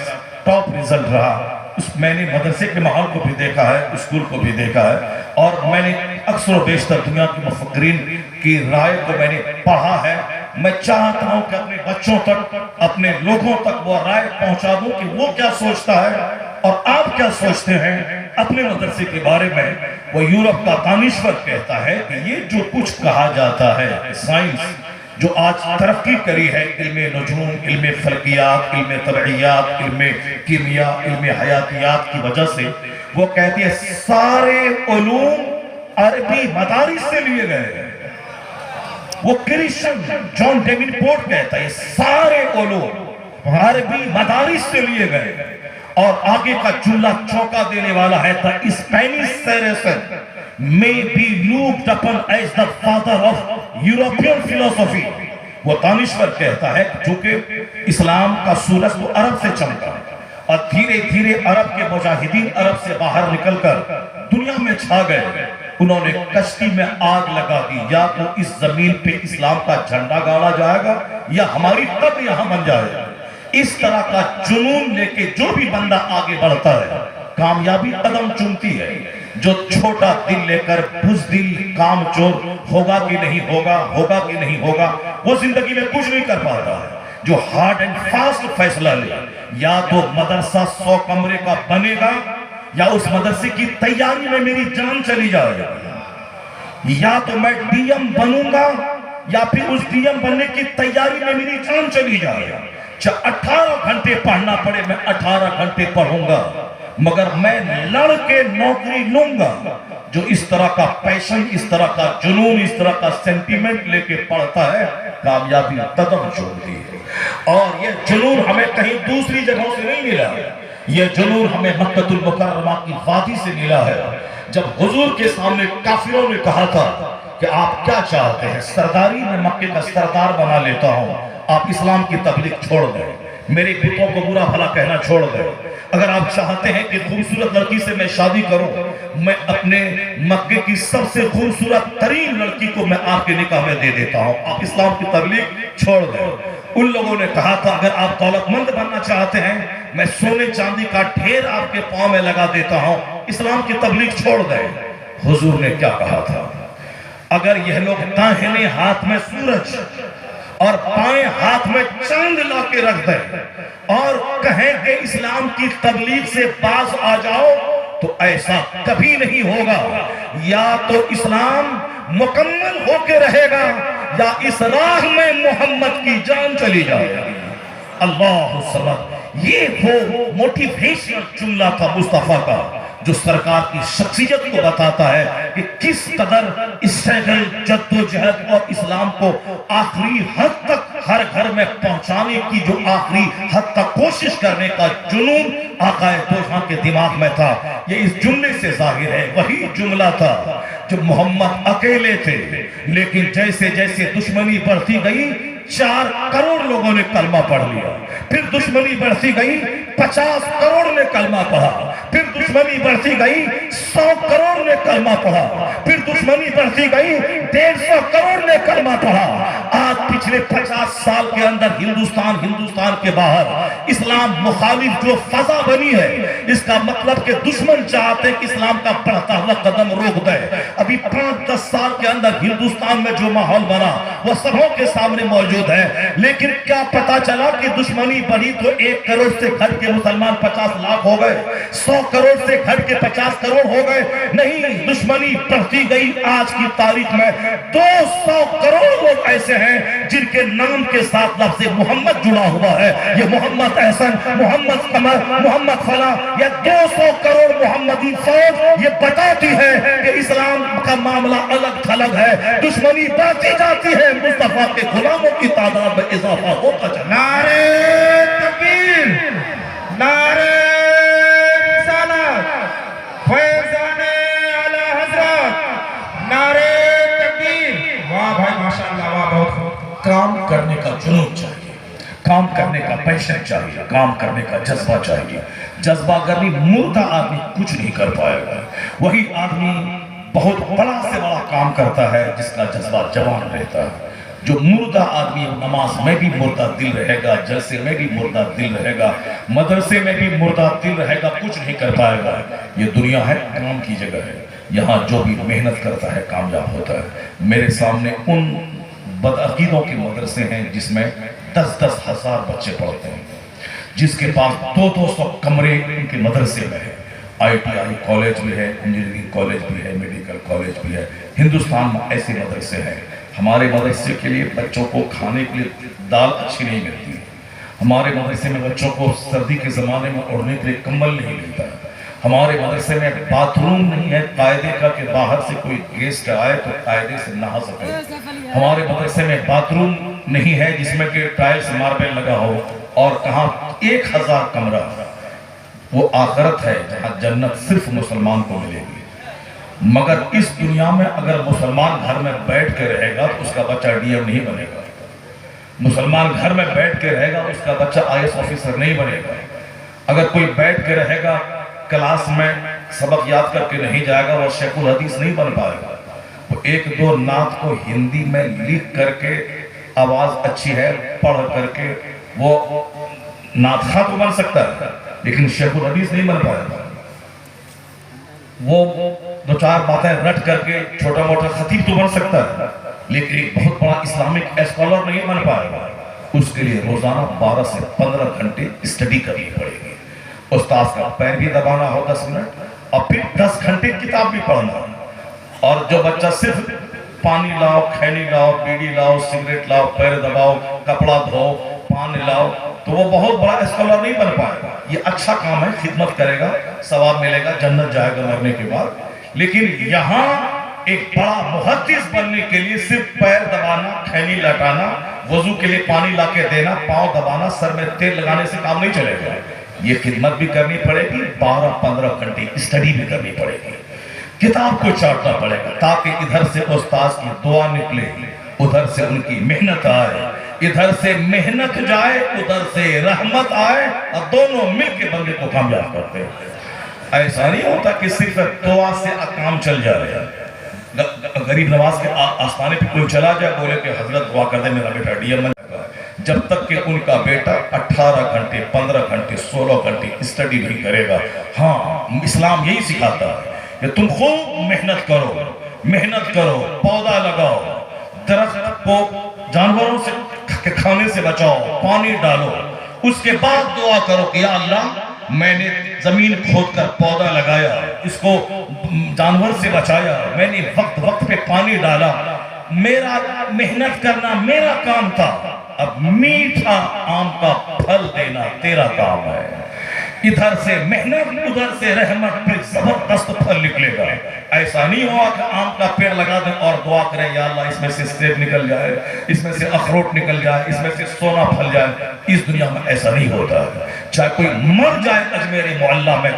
ٹاپ ریزلٹ رہا۔ میں نے مدرسے کے ماحول کو بھی دیکھا ہے، اسکول کو بھی دیکھا ہے، اور میں نے اکثر و بیشتر دنیا کے مفکرین کی رائے کو میں نے پڑھا ہے۔ میں چاہتا ہوں کہ اپنے بچوں تک، اپنے لوگوں تک وہ رائے پہنچا دوں کہ وہ کیا سوچتا ہے اور آپ کیا سوچتے ہیں اپنے مدرسے کے بارے میں۔ وہ یورپ کا دانشور کہتا ہے کہ یہ جو کچھ کہا جاتا ہے، سائنس جو آج ترقی کری ہے، علم نجوم، علم فلکیات، علم طبعیات، علم کیمیا، علم حیاتیات کی وجہ سے، وہ کہتی ہے سارے علوم عربی مدارس سے لیے گئے ہیں۔ وہ کرسچن جان ڈیوڈ پورٹ کہتا ہے سارے علوم عربی مدارس سے لیے گئے، اور آگے کا جملہ چوکا دینے والا ہے the Spanish Saracen may be looked upon as the father of European philosophy۔ وہ دانشور کہتا ہے چونکہ اسلام کا سورج تو عرب سے چمکا، اور دھیرے دھیرے عرب کے مجاہدین عرب سے باہر نکل کر دنیا میں چھا گئے، انہوں نے کشتی میں آگ لگا دی، یا تو اس زمین پہ اسلام کا جھنڈا گاڑا جائے گا یا ہماری قبر یہاں بن جائے گا۔ اس طرح کا جنون لے کے جو بھی بندہ آگے بڑھتا ہے کامیابی قدم چومتی ہے۔ جو چھوٹا دل لے کر بزدل کام چور ہوگا کہ نہیں ہوگا، ہوگا کہ نہیں ہوگا، وہ زندگی میں کچھ نہیں کر پاتا ہے۔ جو ہارڈ اینڈ فاسٹ فیصلہ لے، یا تو مدرسہ 100 کمرے کا بنے گا یا اس مدرسے کی تیاری میں میری جان چلی جائے گی، یا تو میں ڈی ایم بنوں گا یا پھر اس ڈی ایم بننے کی تیاری میں میری جان چلی جائے گا۔ 18 گھنٹے پڑھنا پڑے میں 18 گھنٹے پڑھوں گا، مگر میں لڑ کے نوکری لوں گا۔ جو اس طرح کا پیشن، اس طرح کا جنون، اس طرح کا سینٹیمنٹ لے کے پڑھتا ہے کامیابی قدم چومتی ہے۔ اور یہ جنون ہمیں کہیں دوسری جگہوں سے نہیں ملا، یہ جنون ہمیں مکہ المکرمہ کی وادی سے ملا ہے۔ جب حضور کے سامنے کافروں نے کہا تھا کہ آپ کیا چاہتے ہیں؟ سرداری میں مکے کا سردار بنا لیتا ہوں، آپ اسلام کی تبلیغ چھوڑ دیں، میرے بتوں کو برا بھلا کہنا چھوڑ دیں، اگر آپ چاہتے ہیں کہ خوبصورت لڑکی سے میں شادی کروں، میں اپنے مکے کی سب سے خوبصورت ترین لڑکی کو میں آپ کے نکاح میں دے دیتا ہوں، آپ اسلام کی تبلیغ چھوڑ دیں۔ ان لوگوں نے کہا تھا اگر آپ دولت مند بننا چاہتے ہیں میں سونے چاندی کا ڈھیر آپ کے پاؤں میں لگا دیتا ہوں، اسلام کی تبلیغ چھوڑ دیں۔ حضور نے کیا کہا تھا؟ اگر یہ لوگ داہنے ہاتھ میں سورج اور بائیں ہاتھ میں چاند لا کے رکھ دیں اور کہیں کہ اسلام کی تبلیغ سے باز آ جاؤ، تو ایسا کبھی نہیں ہوگا۔ یا تو اسلام مکمل ہو کے رہے گا یا اس راہ میں محمد کی جان چلی جائے گی۔ اللہ صلی اللہ، یہ وہ موٹیویشنل جملہ تھا مصطفیٰ کا جو سرکار کی شخصیت کو بتاتا ہے کہ کس قدر اسٹرگل، جدوجہد اور اسلام کو آخری حد تک ہر گھر میں پہنچانے کی جو آخری حد تک کوشش کرنے کا جنون آقا دو جہاں کے دماغ میں تھا، یہ اس جملے سے ظاہر ہے۔ وہی جملہ تھا جو محمد اکیلے تھے، لیکن جیسے جیسے دشمنی بڑھتی گئی 4 کروڑ لوگوں نے کلمہ پڑھ لیا، پھر دشمنی بڑھتی گئی 50 کروڑ نے کلمہ پڑھا، پھر دشمنی بڑھتی گئی 100 کروڑ نے کلمہ پڑھا، پھر دشمنی بڑھتی گئی 150 کروڑ نے کلمہ پڑھا۔ آج پچھلے 50 سال کے اندر ہندوستان کے باہر اسلام مخالف جو فضا بنی ہے، اس کا مطلب کہ دشمن چاہتے ہیں کہ اسلام کا بڑھتا ہوا قدم روک دے۔ ابھی 5-10 سال کے اندر ہندوستان میں جو ماحول بنا وہ سبوں کے سامنے موجود ہے، لیکن کیا پتا چلا کہ دشمنی بڑھی تو 1 کروڑ سے گھٹ کے مسلمان 50 لاکھ ہو گئے، 100 کروڑ سے گھٹ کے 50 کروڑ ہو گئے؟ نہیں، دشمنی بڑھتی گئی۔ آج کی تاریخ میں 200 کروڑ لوگ ایسے ہیں جن کے نام کے ساتھ لفظ محمد جڑا ہوا ہے۔ یہ محمد احسن، محمد قمر، محمد فلاں، یہ 200 کروڑ محمدی فوج یہ بتاتی ہے کہ اسلام کا معاملہ الگ تھلگ ہے، دشمنی بڑھتی جاتی ہے، مصطفیٰ کے غلاموں کی تعداد میں اضافہ ہوتا چلا۔ نعرہ تکبیر، نعرہ رسالت، فیضان اعلی حضرت، نعرہ تکبیر۔ واہ بھائی ماشاءاللہ، واہ بہت خوب۔ کام کرنے کا جنون چاہیے، کام کرنے کا پیشن چاہیے، کام کرنے کا جذبہ چاہیے۔ جذبہ اگر نہیں، مردہ آدمی کچھ نہیں کر پائے گا۔ وہی آدمی بہت بڑا سے بڑا کام کرتا ہے جس کا جذبہ جوان رہتا ہے۔ جو مردہ آدمی نماز میں بھی مردہ دل رہے گا، جلسے میں بھی مردہ دل رہے گا، مدرسے میں بھی مردہ دل رہے گا، کچھ نہیں کر پائے گا۔ یہ دنیا ہے، کام کی جگہ ہے، یہاں جو بھی محنت کرتا ہے کامیاب ہوتا ہے۔ میرے سامنے ان بدعقیدوں کے مدرسے ہیں جس میں 10-10 ہزار بچے پڑھتے ہیں، جس کے پاس 200 کمرے ان کے مدرسے میں ہیں۔ ITI کالج بھی ہے، انجینئرنگ کالج بھی ہے، میڈیکل کالج بھی ہے۔ ہندوستان میں ایسے مدرسے ہیں۔ ہمارے مدرسے کے لیے بچوں کو کھانے کے لیے دال اچھی نہیں ملتی، ہمارے مدرسے میں بچوں کو سردی کے زمانے میں اوڑھنے کے لیے کمبل نہیں ملتا، ہمارے مدرسے میں باتھ روم نہیں ہے قاعدے کا کہ باہر سے کوئی گیسٹ آئے تو قاعدے سے نہا سکے، ہمارے مدرسے میں باتھ روم نہیں ہے جس میں کہ ٹائلز ماربل لگا ہو، اور کہاں 1000 کمرہ۔ وہ آخرت ہے جہاں جنت صرف مسلمان کو ملے گی۔ مگر اس دنیا میں اگر مسلمان گھر میں بیٹھ کے رہے گا تو اس کا بچہ DM نہیں بنے گا، مسلمان گھر میں بیٹھ کے رہے گا اس کا بچہ IS آفیسر نہیں بنے گا۔ اگر کوئی بیٹھ کے رہے گا کلاس میں سبق یاد کر کے نہیں جائے گا، وہ شیخ الحدیث نہیں بن پائے گا۔ وہ 1-2 نعت کو ہندی میں لکھ کر کے، آواز اچھی ہے پڑھ کر کے وہ نعت خواں تو بن سکتا ہے لیکن شیخ الحدیث نہیں بن پائے گا۔ وہ 2-4 باتیں رٹ کر کے چھوٹا موٹا خطیب تو بن سکتا ہے لیکن ایک بہت بڑا اسلامک اسکالر نہیں بن پائے گا۔ اس کے لیے روزانہ 12 سے 15 گھنٹے اسٹڈی کرنی پڑے گی، استاذ کا پیر بھی دبانا ہو 10 منٹ، اور پھر 10 گھنٹے کتاب بھی پڑھنا۔ اور جو بچہ صرف پانی لاؤ، کھینی لاؤ، بیڑی لاؤ، سگریٹ لاؤ، پیر دباؤ، کپڑا دھو، پانی لاؤ، تو وہ بہت بڑا اسکالر نہیں بن پائے گا۔ یہ اچھا کام ہے، خدمت کرے گا، ثواب ملے گا، جنت جائے گا مرنے کے بعد۔ لیکن یہاں ایک بڑا محدث بننے کے لیے صرف پیر دبانا، کھینی لٹانا، وضو کے لیے پانی لا کے دینا، پاؤں دبانا، سر میں تیل لگانے سے کام نہیں چلے گا۔ یہ خدمت بھی کرنی پڑے گی، 12-15 گھنٹے اسٹڈی بھی کرنی پڑے گی، کتاب کو چاٹنا پڑے گا تاکہ ادھر سے استاذ کی دعا نکلے، ادھر سے ان کی محنت آئے، ادھر سے محنت جائے، ادھر سے رحمت آئے، اور دونوں مل کے بندے کو کامیاب کرتے ہیں۔ ایسا نہیں ہوتا کہ صرف دعا سے کام چل جائے۔ غریب نواز کے آستانے پہ کوئی چلا جائے بولے کہ حضرت دعا کر دے میرا بیٹا DM میں، جب تک کہ ان کا بیٹا 18 گھنٹے 15 گھنٹے 16 گھنٹے اسٹڈی نہیں کرے گا۔ ہاں، اسلام یہی سکھاتا ہے کہ تم خوب محنت کرو، پودا لگاؤ، درخت کو جانوروں سے کھانے سے بچاؤ، پانی ڈالو، اس کے بعد دعا کرو کہ یا اللہ میں نے زمین کھود کر پودا لگایا، اس کو جانور سے بچایا، میں نے وقت پہ پانی ڈالا، میرا محنت کرنا میرا کام تھا، اب میٹھا آم کا پھل دینا تیرا کام ہے۔ ادھر سے محنت ادھر سے رحمت، پھر زبردست پھل نکلے گا۔ ایسا نہیں ہوا کہ آم کا پیڑ لگا دیں اور دعا کریں یا اللہ اس میں سے سیب نکل جائے، اس میں سے اخروٹ نکل جائے، اس میں سے سونا پھل جائے۔ اس دنیا میں ایسا نہیں ہوتا۔ چاہے کوئی مر جائے اجمیر معلیٰ میں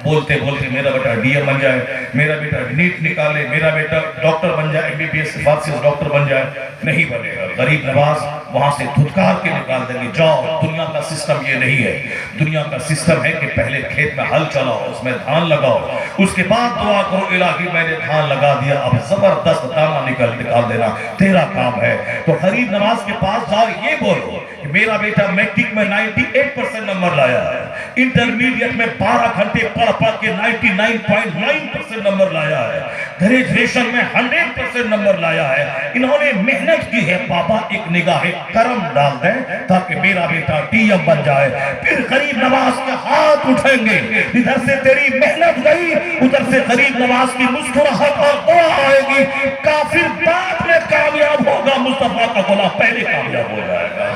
بولتے بولتے میرا بیٹا ڈی ایم بن جائے، میرا بیٹا نیٹ نکالے، میرا بیٹا ڈاکٹر بن جائے، ایم بی بی ایس سے ڈاکٹر بن جائے، نہیں بنے گا۔ غریب نواز وہاں سے دھتکار کے نکال دیں گے، جاؤ۔ دنیا کا سسٹم یہ نہیں ہے۔ دنیا کا سسٹم ہے کہ پہلے کھیت میں ہل چلاؤ، اس میں دھان لگاؤ، اس کے بعد دعا کرو الہی میں نے دھان لگا دیا، اب زبردست دانہ نکال دینا تیرا کام ہے۔ تو غریب نواز کے پاس جاؤ، یہ بولو کہ میرا بیٹا میٹرک میں 98% نمبر لایا ہے، انٹرمیڈیٹ میں 12 گھنٹے پڑھ کے 99.9% نمبر لایا ہے، گریجویشن میں 100% نمبر لایا ہے۔ انہوں نے محنت کی ہے، بابا ایک نگاہ کرم ڈال دیں تاکہ میرا بیٹا ڈی ایم بن جائے۔ پھر غریب نواز کے ہاتھ اٹھیں گے، ادھر سے تیری محنت گئی، ادھر سے غریب نواز کی مسکراہٹ اور دعا آئے گی۔ کافر بعد میں کامیاب ہوگا، مصطفیٰ کا غلام پہلے کامیاب ہو جائے گا۔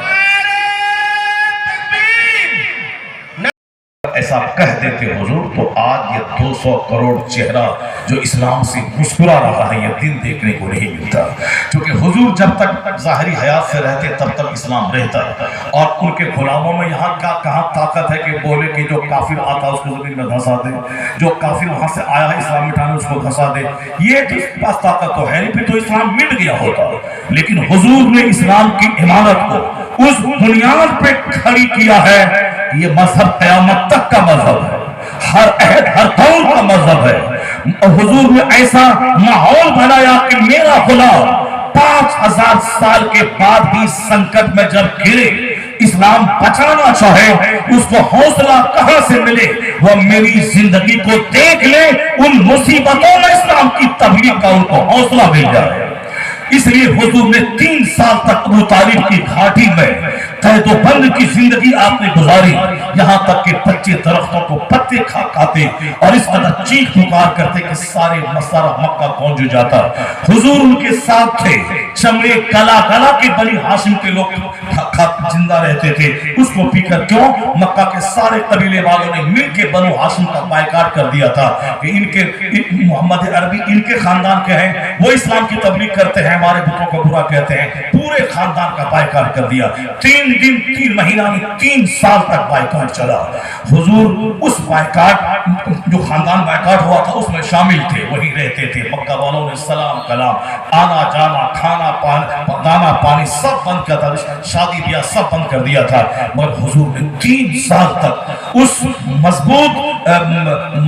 ایسا کہہ دیتے حضور تو آج یہ 200 کروڑ چہرہ جو اسلام سے مسکرا رہا ہے، یہ دن دیکھنے کو نہیں ملتا۔ کیونکہ حضور جب تک ظاہری حیات سے رہتے تب تک اسلام رہتا ہے، اور ان کے غلاموں میں یہاں کہاں طاقت ہے کہ بولے کہ جو کافر آتا اس کو زمین میں دھسا دے، جو کافر وہاں سے آیا ہے اسلام مٹانے اس کو دھسا دے۔ یہ جس پاس طاقت تو ہے نہیں، پھر تو اسلام مٹ گیا ہوتا۔ لیکن حضور نے اسلام کی عمارت کو اس بنیاد پہ کھڑی کیا ہے، یہ مذہب قیامت تک کا مذہب ہے، ہر عہد ہر دور کا مذہب ہے۔ حضور نے ایسا ماحول بنایا کہ میرا غلام 5000 سال کے بعد بھی سنکٹ میں جب گرے، اسلام بچانا چاہے، اس کو حوصلہ کہاں سے ملے؟ وہ میری زندگی کو دیکھ لے، ان مصیبتوں میں اسلام کی تبلیغ کا ان کو حوصلہ مل جائے۔ اس لیے حضور نے 3 سال تک ابو طالب کی گھاٹی میں قید و بند کی زندگی آپ نے گزاری، یہاں تک کہ بچے درختوں کو پتے کھاتے اور اس قدر چیخ پکار کرتے کہ سارا مکہ گونج جاتا۔ حضور ان کے ساتھ تھے، چمڑے کلا کے بنی ہاشم کے لوگ زندہ رہتے تھے، اس کو پی کر کیوں؟ مکہ کے سارے قبیلے والوں نے مل کے بنو ہاشم کا بائیکاٹ کر دیا تھا کہ ان کے محمد عربی ان کے خاندان کے ہیں، وہ اسلام کی تبلیغ کرتے ہیں، ہمارے بتوں کو برا کہتے ہیں۔ پورے خاندان کا بائیکاٹ کر دیا۔ 3 مہینہ میں 3 سال تک بائیکاٹ چلا۔ حضور اس بائیکاٹ جو خاندان بائیکاٹ ہوا تھا اس میں شامل تھے، وہی رہتے تھے۔ مکہ والوں نے سلام کلام، آنا جانا، کھانا دانا پانی سب بند کیا تھا، شادی بیاہ سب بند کر دیا تھا۔ مگر حضور نے 3 سال تک اس مضبوط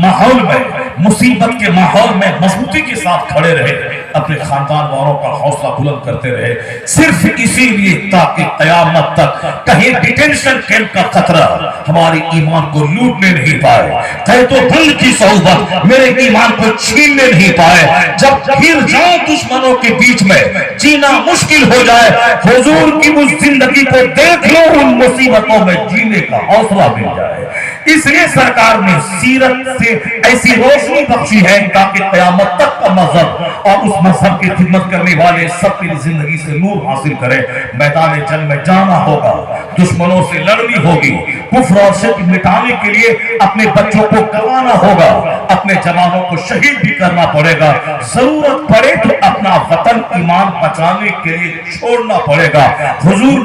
ماحول میں، مصیبت کے ماحول میں مضبوطی کے ساتھ کھڑے رہے، اپنے خاندان والوں کا حوصلہ بلند کرتے رہے، صرف اسی لیے تاکہ قیامت تک کہیں ڈیٹینشن کیمپ کا خطرہ ہمارے ایمان کو لوٹنے نہیں پائے، قید و بند کی صحبت میرے ایمان کو چھیننے نہیں پائے۔ جب گر جاؤں دشمنوں کے بیچ میں، جینا مشکل ہو جائے، حضور کی اس زندگی کو دیکھ لو، ان مصیبتوں میں جینے کا حوصلہ مل جائے۔ اس لیے سرکار نے سیرت سے ایسی روشنی بخشی ہے تاکہ قیامت تک کا مذہب اور اس مذہب کی خدمت کرنے والے سب کی زندگی سے نور حاصل کرے۔ میدان جنگ میں جانا ہوگا، دشمنوں سے لڑنی ہوگی، کفر اور شرک مٹانے کے لیے اپنے بچوں کو گنوانا ہوگا، اپنے جوانوں کو شہید بھی کرنا پڑے گا، ضرورت پڑے تو اپنا وطن ایمان بچانے کے لیے چھوڑنا پڑے گا۔ حضور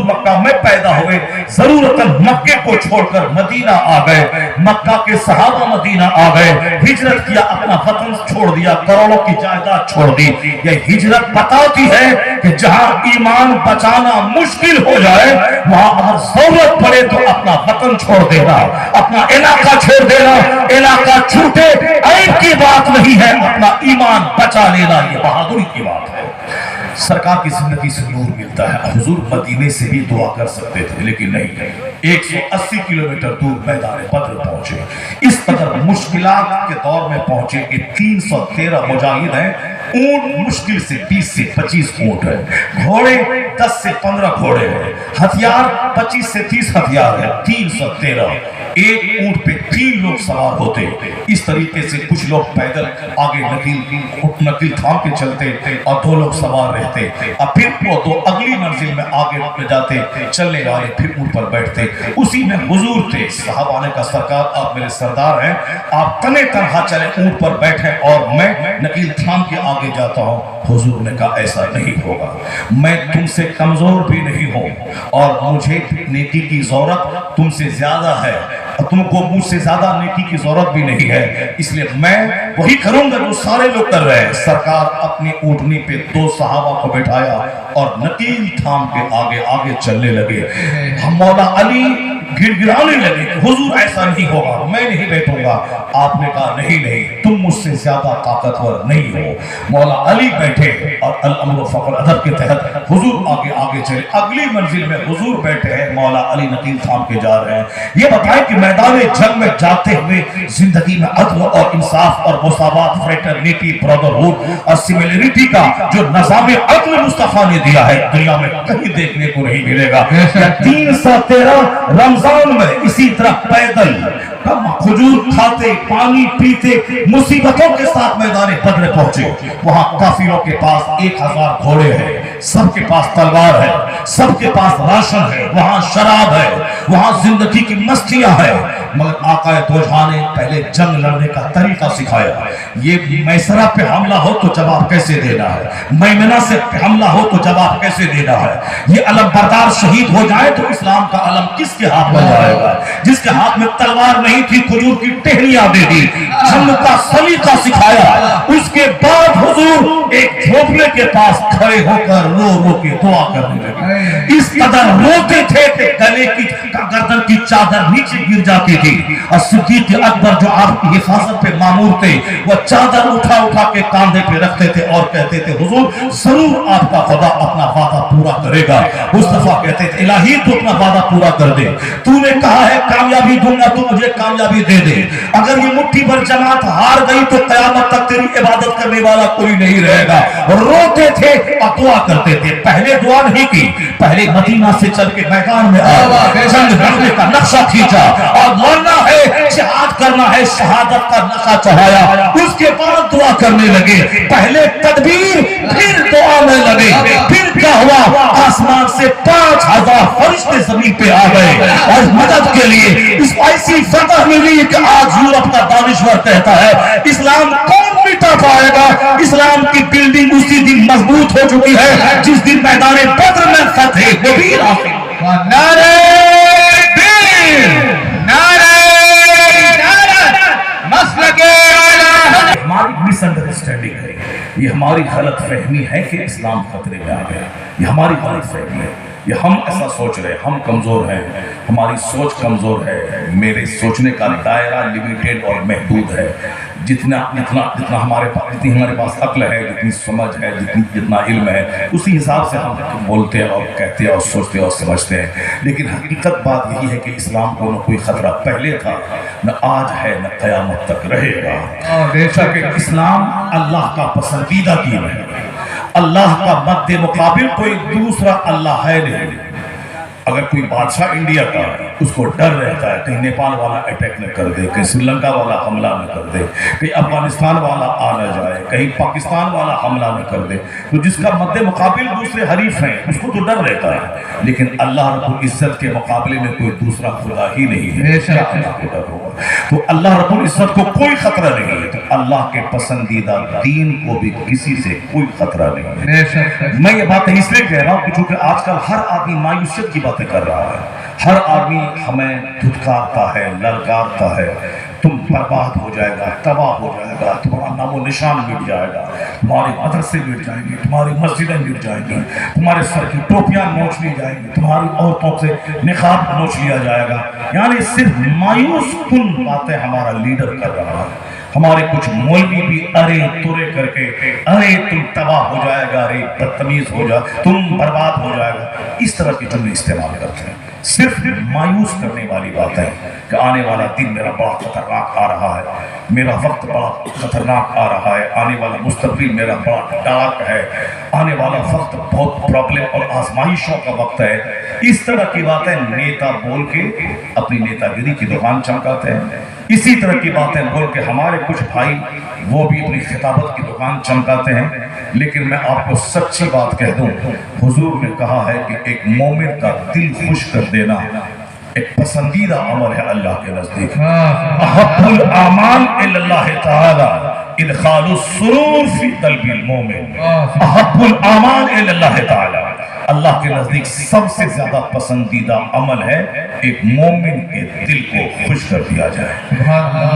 مکہ میں پیدا ہوئے، ضرورتاً مکے کو چھوڑ کر مدینہ آ گئے، مکہ کے صحابہ مدینہ آ گئے، ہجرت کیا، اپنا وطن چھوڑ دیا، کروڑوں کی جائیداد چھوڑ دی۔ یہ ہجرت بتاتی ہے کہ جہاں ایمان بچانا مشکل ہو جائے وہاں اگر ضرورت پڑے تو اپنا وطن چھوڑ دینا، اپنا علاقہ چھوڑ دینا، علاقہ چھوٹے عیب کی بات نہیں ہے، اپنا ایمان بچا لینا یہ بہادری کی بات ہے۔ سرکار کی زندگی سے نور ملتا ہے۔ حضور مدینے سے بھی دعا کر سکتے تھے لیکن نہیں، 180 کلومیٹر دور میدان بدر پہنچے، اس قدر مشکلات کے دور میں پہنچے کہ 313 مجاہد ہیں، اونٹ مشکل سے 20 سے 25 اونٹ ہے، گھوڑے 10 سے 15 گھوڑے ہیں، ہتھیار 25 سے 30 ہتھیار ہے، 313 ایک اونٹ پہ 3 لوگ سوار ہوتے. اس طریقے سے کچھ لوگ پیدل آگے نکیل تھام کے چلتے اور 2 لوگ سوار رہتے. اور پھر وہ 2 اگلی منزل میں آگے جاتے, چلنے والے پھر اونٹ پر بیٹھتے. اسی میں حضور تھے. صحابہ نے کہا سرکار آپ میرے سردار ہیں, آپ تنے تنہا چلیں اونٹ پر بیٹھیں اور میں نکیل تھام کے آگے جاتا ہوں. حضور نے کہا ایسا نہیں ہوگا, میں تم سے کمزور بھی نہیں ہوں اور مجھے نیکی کی ضرورت تم سے زیادہ ہے, تم کو مجھ سے زیادہ نیکی کی ضرورت بھی نہیں ہے, اس لیے میں وہی کروں گا جو سارے لوگ کر رہے ہیں. سرکار اپنی اونٹنی پہ 2 صحابہ کو بٹھایا اور نکیل تھام کے آگے آگے چلنے لگے. مولا علی گڑ گڑانے لگے کہ حضور ایسا نہیں ہوگا, میں نہیں بیٹھوں گا. آپ نے کہا نہیں تم مجھ سے زیادہ طاقتور نہیں ہو. مولا علی بیٹھے اور الامر فخر ادب کے تحت حضور آگے آگے چلے. اگلی منزل میں حضور بیٹھے ہیں, مولا علی نکیل تھام کے جا رہے ہیں. یہ بتائیں کہ میدان جنگ میں جاتے ہوئے زندگی میں عدل اور انصاف اور مساوات, فریٹرنیٹی, برادرہوڈ اور سملرٹی کا جو نظام عدل مصطفیٰ نے دیا ہے دنیا میں کہیں دیکھنے کو نہیں ملے گا. 313 رمضان میں اسی طرح پیدل کھجور کھاتے, پانی پیتے, مصیبتوں کے ساتھ میدان بدر پہنچے. وہاں کافروں کے پاس 1000 گھوڑے ہیں, سب کے پاس تلوار ہے, سب کے پاس راشن ہے, وہاں شراب ہے, وہاں زندگی کی مستیاں ہے. مگر آقا دو جہاں نے پہلے جنگ لڑنے کا طریقہ سکھایا. یہ میسرہ پہ حملہ ہو تو جواب کیسے دینا ہے, میمنہ سے حملہ ہو تو جواب کیسے دینا ہے. یہ علم بردار شہید ہو جائے تو اسلام کا علم کس کے ہاتھ میں جائے گا. جس کے ہاتھ میں تلوار نہیں تھی کھجور کی ٹہنیاں دے دی, جنگ کا سلیقہ سکھایا. اس کے بعد حضور ایک جھوپڑے کے پاس کھڑے ہو کر رو رو کے دعا کرنے لگے. اس قدر روتے تھے کہ گلے کی گردن کی چادر نیچے گر جاتی تھی. اور صدیق اکبر جو آپ کی حفاظت پہ مامور تھے وہ چادر اٹھا اٹھا کے کاندھے پہ رکھتے تھے اور کہتے تھے حضور ضرور آپ کا خدا اپنا وعدہ پورا کرے گا. مصطفیٰ کہتے تھے الہی تو اپنا وعدہ پورا کر دے, تو نے کہا ہے کامیابی دوں گا, تو مجھے کامیابی دے دے. اگر یہ مٹھی بھر جماعت ہار گئی تو قیامت تک تیری عبادت کرنے والا کوئی نہیں رہے گا. روتے تھے اور دعا کرتے تھے. پہلے دعا نہیں کی, پہلے مدینہ سے چل کے میدان میں آئے, جنگ لڑنے کا نقشہ کھینچا اور لڑنا ہے, جہاد کرنا ہے, شہادت کا نقشہ چڑھایا. اس کے بعد دعا کرنے لگے. پہلے تدبیر پھر دعا میں لگے. پھر کیا ہوا, آسمان سے 5000 فرشتے زمین پہ آ گئے اور مدد کے لیے. اس ایسی فتح ملی کہ آج یورپ کا دانشور کہتا ہے اسلام کون مٹا پائے گا. اسلام کی بلڈنگ اسی دن مضبوط ہو چکی ہے جس دن میدان بدر میں فتح کبیر حاصل. نعرہ تکبیر, نعرہ مسلک اعلی. ہماری مس انڈرسٹینڈنگ ہے, یہ ہماری غلط فہمی ہے کہ اسلام خطرے میں آ گیا. یہ ہماری غلط فہمی ہے. یہ ہم ایسا سوچ رہے ہیں, ہم کمزور ہیں, ہماری سوچ کمزور ہے. میرے سوچنے کا دائرہ لیمیٹڈ اور محدود ہے. جتنا ہمارے پاس عقل ہے, جتنی سمجھ ہے, جتنا علم ہے, اسی حساب سے ہم بولتے ہیں اور کہتے ہیں اور سوچتے ہیں اور سمجھتے ہیں. لیکن حقیقت بات یہی ہے کہ اسلام کو نہ کوئی خطرہ پہلے تھا, نہ آج ہے, نہ قیامت تک رہے گا. بے شک اسلام اللہ کا پسندیدہ دین ہے. اللہ کا مد مقابل کوئی دوسرا اللہ ہے نہیں. اگر کوئی بادشاہ انڈیا کا اس کو ڈر رہتا ہے کہیں نیپال والا اٹیک نہ کر دے, کہیں سری لنکا والا حملہ نہ کر دے, کہیں افغانستان والا آ نہ جائے, کہیں پاکستان والا حملہ نہ کر دے, تو جس کا مد مقابل دوسرے حریف ہیں اس کو تو ڈر رہتا ہے. لیکن اللہ رب العزت کے مقابلے میں کوئی دوسرا خدا ہی نہیں ہے. اللہ کو ڈر ہوگا تو اللہ رب العزت کو کوئی خطرہ نہیں ہے. تو اللہ کے پسندیدہ دین کو بھی کسی سے کوئی خطرہ نہیں ہے. میں یہ بات اس لیے کہہ رہا ہوں کہ چونکہ آج کل ہر آدمی مایوسیت کی باتیں کر رہا ہے. ہر آدمی ہمیں دھتکارتا ہے, للکارتا ہے, تم برباد ہو جائے گا, تباہ ہو جائے گا, تمہارا نام و نشان مٹ جائے گا, تمہارے مدرسے مٹ جائیں گے, تمہاری مسجدیں مٹ جائیں گی, تمہارے سر کی ٹوپیاں نوچ لی جائیں گی, تمہاری عورتوں سے نقاب نوچ لیا جائے گا. یعنی صرف مایوس کن باتیں ہمارا لیڈر کر رہا ہے. ہمارے کچھ مولوی بھی ارے تورے کر کے ارے تم تباہ ہو جائے گا، ارے بدتمیز ہو جا، تم برباد ہو جائے گا، اس طرح کے جملے استعمال کرتے ہیں، صرف مایوس کرنے والی بات ہے کہ آنے والا دن میرا بڑا خطرناک آ رہا ہے، میرا وقت بڑا خطرناک آ رہا ہے، آنے والا مستقبل میرا بڑا ڈارک ہے، آنے والا وقت بہت پرابلم اور آزمائشوں کا وقت ہے، اس طرح کی باتیں نیتا بول کے اپنی نیتا گری کی دکان چمکاتے ہیں، اسی طرح کی باتیں بول کے ہمارے کچھ بھائی وہ بھی اپنی خطابت کی دکان چمکاتے ہیں۔ لیکن میں آپ کو سچی بات کہہ دوں، حضور نے کہا ہے کہ ایک مومن کا دل خوش کر دینا ایک پسندیدہ عمل ہے اللہ کے نزدیک۔ احب الاعمال الی اللہ تعالی ادخال السرور فی قلب المومن، احب الاعمال الی اللہ تعالی، اللہ کے نزدیک سب سے زیادہ پسندیدہ عمل ہے ایک مومن کے دل کو خوش کر دیا جائے،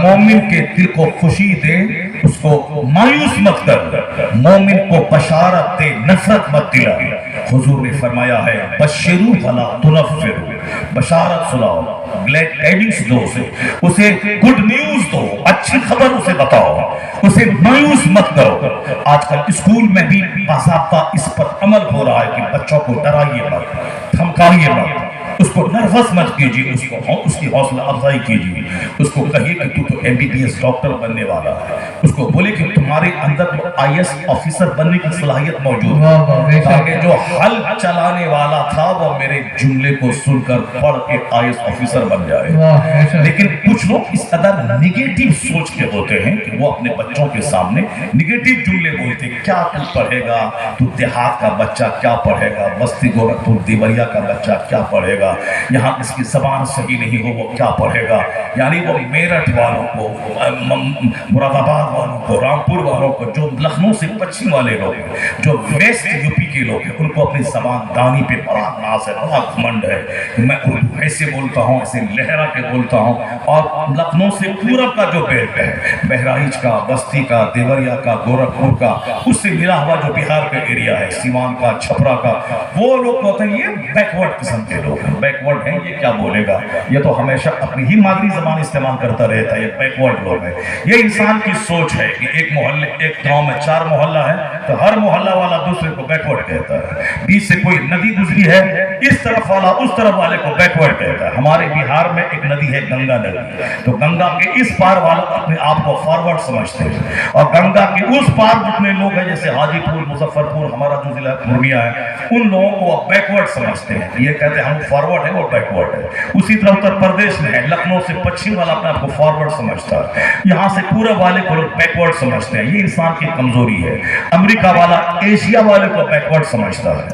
مومن کے دل کو خوشی دے، اس کو مایوس مت کر، مومن کو بشارت دے، نفرت مت دلا۔ حضور نے فرمایا ہے بشروا ولا تنفروا، بشارت سناؤ، گلیڈ ٹائڈنگز دو اسے گڈ نیوز دو، اچھی خبر اسے بتاؤ، اسے مایوس مت کرو۔ آج کل اسکول میں بھی باضابطہ اس پر عمل ہو رہا ہے کہ بچوں کو ڈرائیے مت، دھمکائیے مت، اس کو نروس مت کیجیے، اس کی حوصلہ افزائی کیجیے، اس کو کہیے کہ تو MBBS ڈاکٹر بننے والا ہے، اس کو بولے کہ تمہارے اندر تو IS آفیسر بننے کی صلاحیت موجود ہے، تاکہ جو حل چلانے والا تھا وہ میرے جملے کو سن کر پڑھ کے IS آفیسر بن جائے۔ لیکن کچھ لوگ اس قدر نگیٹو سوچ کے ہوتے ہیں کہ وہ اپنے بچوں کے سامنے نگیٹو جملے بولتے ہیں، کیا تو پڑھے گا، تو دیہات کا بچہ کیا پڑھے گا، بستی گورکھپور دیوریا کا بچہ کیا پڑھے گا، یہاں اس کی زبان صحیح نہیں ہو وہ کیا پڑھے گا، یعنی وہ میرٹھ والوں کو، مراد آباد والوں کو، رامپور والوں کو، جو لکھنؤ سے پچھم والے لوگ ہیں، جو ویسٹ UP کے لوگ ہیں، ان کو اپنی زبان دانی پہ بڑا ناز ہے، بڑا گھمنڈ ہے کہ میں اردو ایسے بولتا ہوں، ایسے لہرا کے بولتا ہوں، اور لکھنؤ سے پورب کا جو بیلٹ ہے، بہرائچ کا، بستی کا، دیوریا کا، گورکھپور کا، اس سے ملا ہوا جو بہار کا ایریا ہے، سیوان کا، چھپرا کا، وہ لوگ کہتے ہیں یہ بیکورڈ قسم کے لوگ ہیں، بیکورڈ ہیں، یہ کیا بولے گا، یہ تو ہمیشہ اپنی ہی مادری زبان استعمال کرتا رہتا ہے، یہ بیکورڈ لوگ ہیں۔ یہ انسان کی سوچ ہے کہ ایک محلے، ایک گاؤں میں 4 محلہ ہے تو ہر محلہ والا دوسرے کو بیکورڈ کہتا ہے، بیچ سے کوئی ندی گزری ہے، اس طرف والا اس طرف والے کو بیکورڈ کہتا ہے۔ ہمارے بہار میں ایک ندی ہے گنگا ندی، تو گنگا کے اس پار والا اپنے آپ کو فارورڈ سمجھتے ہیں، اور گنگا کے اس پار جتنے لوگ ہیں جیسے حاجی پور، مظفر پور، ہمارا جو ضلع پورنیہ ہے، ان لوگوں کو وہ بیکورڈ سمجھتے ہیں، یہ کہتے ہیں ہم فارورڈ ہے، وہ بیکورڈ ہے۔ اسی طرح اتر پردیش میں ہے، لکھنؤ سے پچھم والا اپنے آپ کو فارورڈ سمجھتا ہے، یہاں سے پورے والے کو لوگ بیکورڈ سمجھتے ہیں، یہ انسان کی کمزوری ہے۔ امریکہ والا ایشیا والے کو بیکورڈ سمجھتا ہے،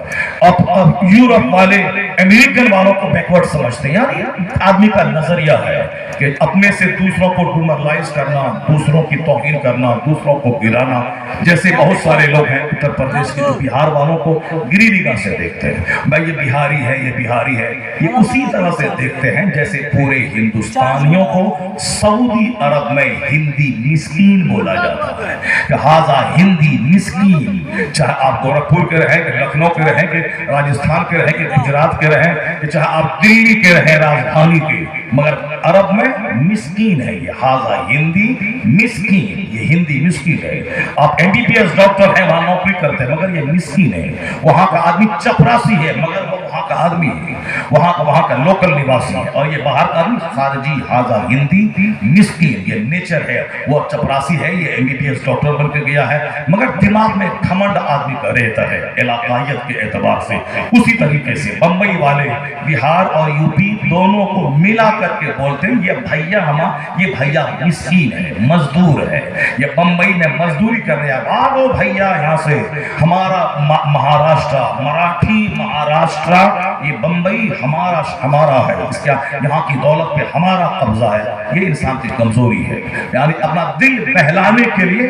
اب یورپ والے امریکن والوں کو بیکورڈ سمجھتے ہیں، یعنی آدمی کا نظریہ ہے کہ اپنے سے دوسروں کو ڈیمورلائز کرنا، دوسروں کی توہین کرنا، دوسروں کو گرانا، جیسے بہت سارے لوگ ہیں اتر پردیش کے جو بہار والوں کو گری نگاہ سے دیکھتے ہیں، بھائی یہ بہاری ہے، یہ بہاری ہے، یہ اسی طرح سے دیکھتے ہیں جیسے پورے ہندوستانیوں کو سعودی عرب میں ہندی مسکین بولا جاتا ہے، لہذا ہندی مسکین، چاہے آپ گورکھپور کے رہیں، کہ لکھنؤ کے رہیں، کہ راجستھان کے رہیں، کہ گجرات کے رہیں، کہ چاہے آپ دلی کے رہیں، راجدھانی کے، مگر عرب میں مسکین ہے یہ، ہاذا ہندی مسکین، یہ ہندی مسکین ہے۔ آپ MBBS ڈاکٹر ہیں، وہاں نوکری کرتے ہیں، مگر یہ مسکین ہے۔ وہاں کا آدمی چپراسی ہے، مگر وہ وہاں کا آدمی ہے، وہاں کا لوکل نواسی ہے، اور یہ باہر کا آدمی خارجی، ہاذا ہندی مسکین، یہ نیچر ہے، وہ چپراسی ہے، یہ MBBS ڈاکٹر بن کے گیا ہے، مگر دماغ میں گھمنڈ آدمی کا رہتا ہے علاقائیت کے اعتبار سے۔ اسی طریقے سے بمبئی والے بہار اور UP دونوں کو ملا کر کے بولتے ہیں یہ بھیا مسکین ہے، مزدور ہے، یہ بمبئی میں مزدوری کر رہے ہیں، بھاگو بھیا یہاں سے، ہمارا مہاراشٹرا، مراٹھی مہاراشٹرا، یہ بمبئی ہمارا ہے، اس کا یہاں کی دولت پہ ہمارا قبضہ ہے۔ یہ انسان کی کمزوری ہے، یعنی اپنا دل بہلانے کے لیے،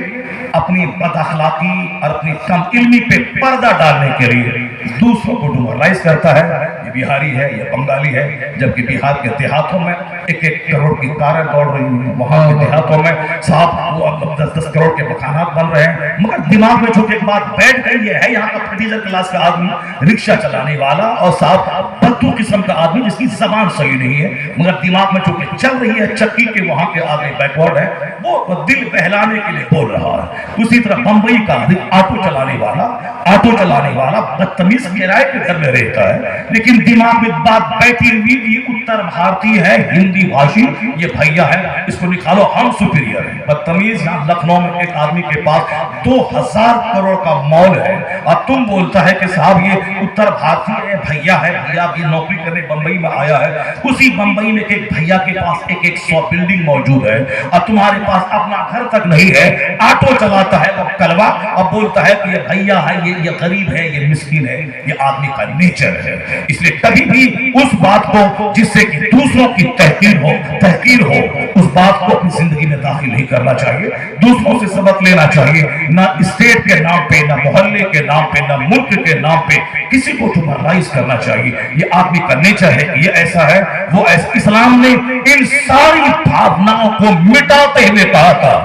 اپنی بد اخلاقی اور اپنی کم علمی پہ پردہ ڈالنے کے لیے دوسروں کو ڈیمورلائز کرتا ہے۔ یہ بہاری ہے، یہ بنگالی ہے، جبکہ بہار کے دیہاتوں میں 1-1 کروڑ کی کاریں دوڑ رہی ہیں، وہاں کے دیہاتوں میں صاحب وہ 10-10 کروڑ کے مکانات بن رہے ہیں، مگر دماغ میں جو کہ ایک بات بیٹھ گئی ہے یہاں کا پٹیزر کلاس کا آدمی، رکشہ چلانے والا اور صاحب بدو قسم کا آدمی جس کی زبان صحیح نہیں ہے مگر دماغ میں جو کہ چل رہی ہے چکی کے وہاں کے آگے بیکورڈ ہے، وہ دل بہلانے کے لیے بول رہا ہے۔ اسی طرح بمبئی کا آٹو چلانے والا بدتمیز کرائے کے گھر میں رہتا ہے لیکن دماغ میں بات بیٹھی ہوئی یہ اتر بھارتی ہے، ہندی بھاشی، یہ بھیا ہے، اس کو نکالو ہم سپیریئر ہیں۔ بدتمیز یہاں لکھنؤ میں ایک آدمی کے پاس 2000 کروڑ کا مال ہے اور تم بولتا ہے کہ صاحب یہ اتر بھارتی ہے، بھیا ہے، بھیا بھی نوکری کرنے بمبئی میں آیا ہے۔ اسی بمبئی میں ایک بھیا کے پاس 100 بلڈنگ موجود ہے اور تمہارے پاس اپنا گھر تک نہیں ہے، آٹو چلاتا ہے وہ کلوا اور بولتا ہے کہ یہ بھیا ہے، یہ غریب ہے، یہ مسکین ہے۔ یہ آدمی کا نیچر ہے، اس لیے کبھی بھی اس بات کو جس سے کہ دوسروں کی تحقیر ہو اس بات کو اپنی زندگی میں داخل نہیں کرنا چاہیے، دوسروں سے سبق لینا چاہیے، نہ اسٹیٹ کے نام پہ، نہ محلے کے نام پہ، نہ ملک کے نام پہ کسی کو ٹمرائز کرنا چاہیے۔ یہ آدمی کا نیچر ہے کہ یہ ایسا ہے وہ ایسا۔ اسلام نے ان ساری بھاوناؤں کو مٹاتے ہوئے کہا تھا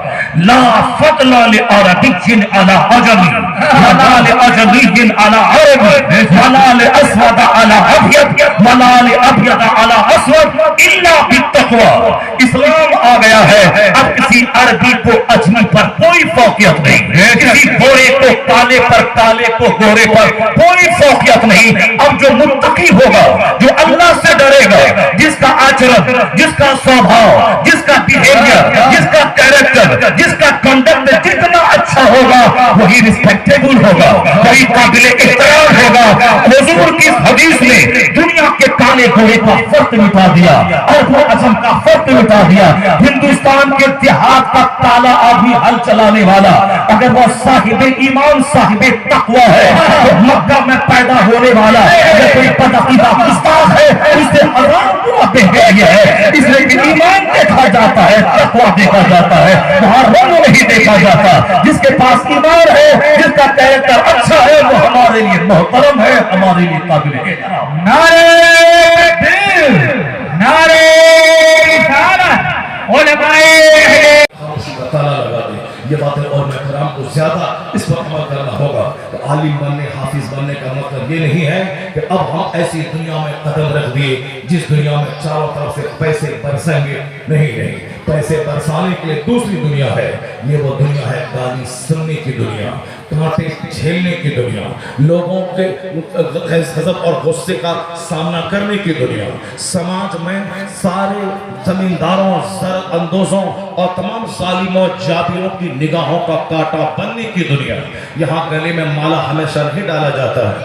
لا فضل لعربی علی عجمی ولا لعجمی علی عربی ولا لاسود علی ابیض ولا لابیض علی اسود الا بالتقوی۔ اسلام آ گیا ہے، اب کسی عربی کو اجمی پر کوئی فوقیت نہیں، کسی گورے کو کالے پر، کالے کو گورے پر کوئی فوقیت نہیں۔ اب جو متقی ہوگا، جو اللہ سے ڈرے گا، جس کا آچرن، جس کا سوبھاؤ، جس کا بیہیویئر، جس کا کیریکٹر، جس کا کنڈکٹ جتنا اچھا ہوگا وہی ریسپیکٹیبل ہوگا، وہی قابل احترام ہوگا۔ حضور کی حدیث نے دنیا کے کالے گورے کا فرق مٹا دیا اور وہ اعظم کا فرق مٹا دیا۔ ہندوستان کے دیہات کا کالا آدمی ہل چلانے والا اگر وہ صاحب ایمان، صاحب تقوی ہے تو مکہ میں پیدا ہونے والا اگر کوئی بدعقیدہ استاد ہے اس سے ہزار گنا بہتر یہ ہے، اس لیے کہ ایمان دیکھا جاتا ہے، تقوی دیکھا جاتا ہے، وہاں رنگ نہیں دیکھا جاتا۔ جس کے پاس ایمان ہے، جس کا کیریکٹر اچھا ہے وہ ہمارے لیے محترم ہے، ہمارے لیے قابل احترام۔ نعرہ تکبیر، نعرہ رسالت، علماء تعالیٰ لگا دے یہ باتیں اور محترام کو زیادہ اس پر عمل کرنا ہوگا۔ تو عالم بننے، حافظ بننے کا مطلب یہ نہیں ہے کہ اب ہم ایسی دنیا میں قدم رکھ دیے جس دنیا میں چاروں طرف سے پیسے برسیں گے، نہیں، پیسے برسانے کے لیے دوسری دنیا ہے، یہ وہ دنیا ہے گالی سننے کی دنیا، کانٹے جھیلنے کی دنیا، لوگوں کے غضب اور غصے کا سامنا کرنے کی دنیا، سماج میں سارے زمینداروں، زر اندوزوں اور تمام ظالموں جابروں کی نگاہوں کا کانٹا بننے کی دنیا۔ یہاں گلے میں مالا ہمیشہ نہیں ڈالا جاتا ہے۔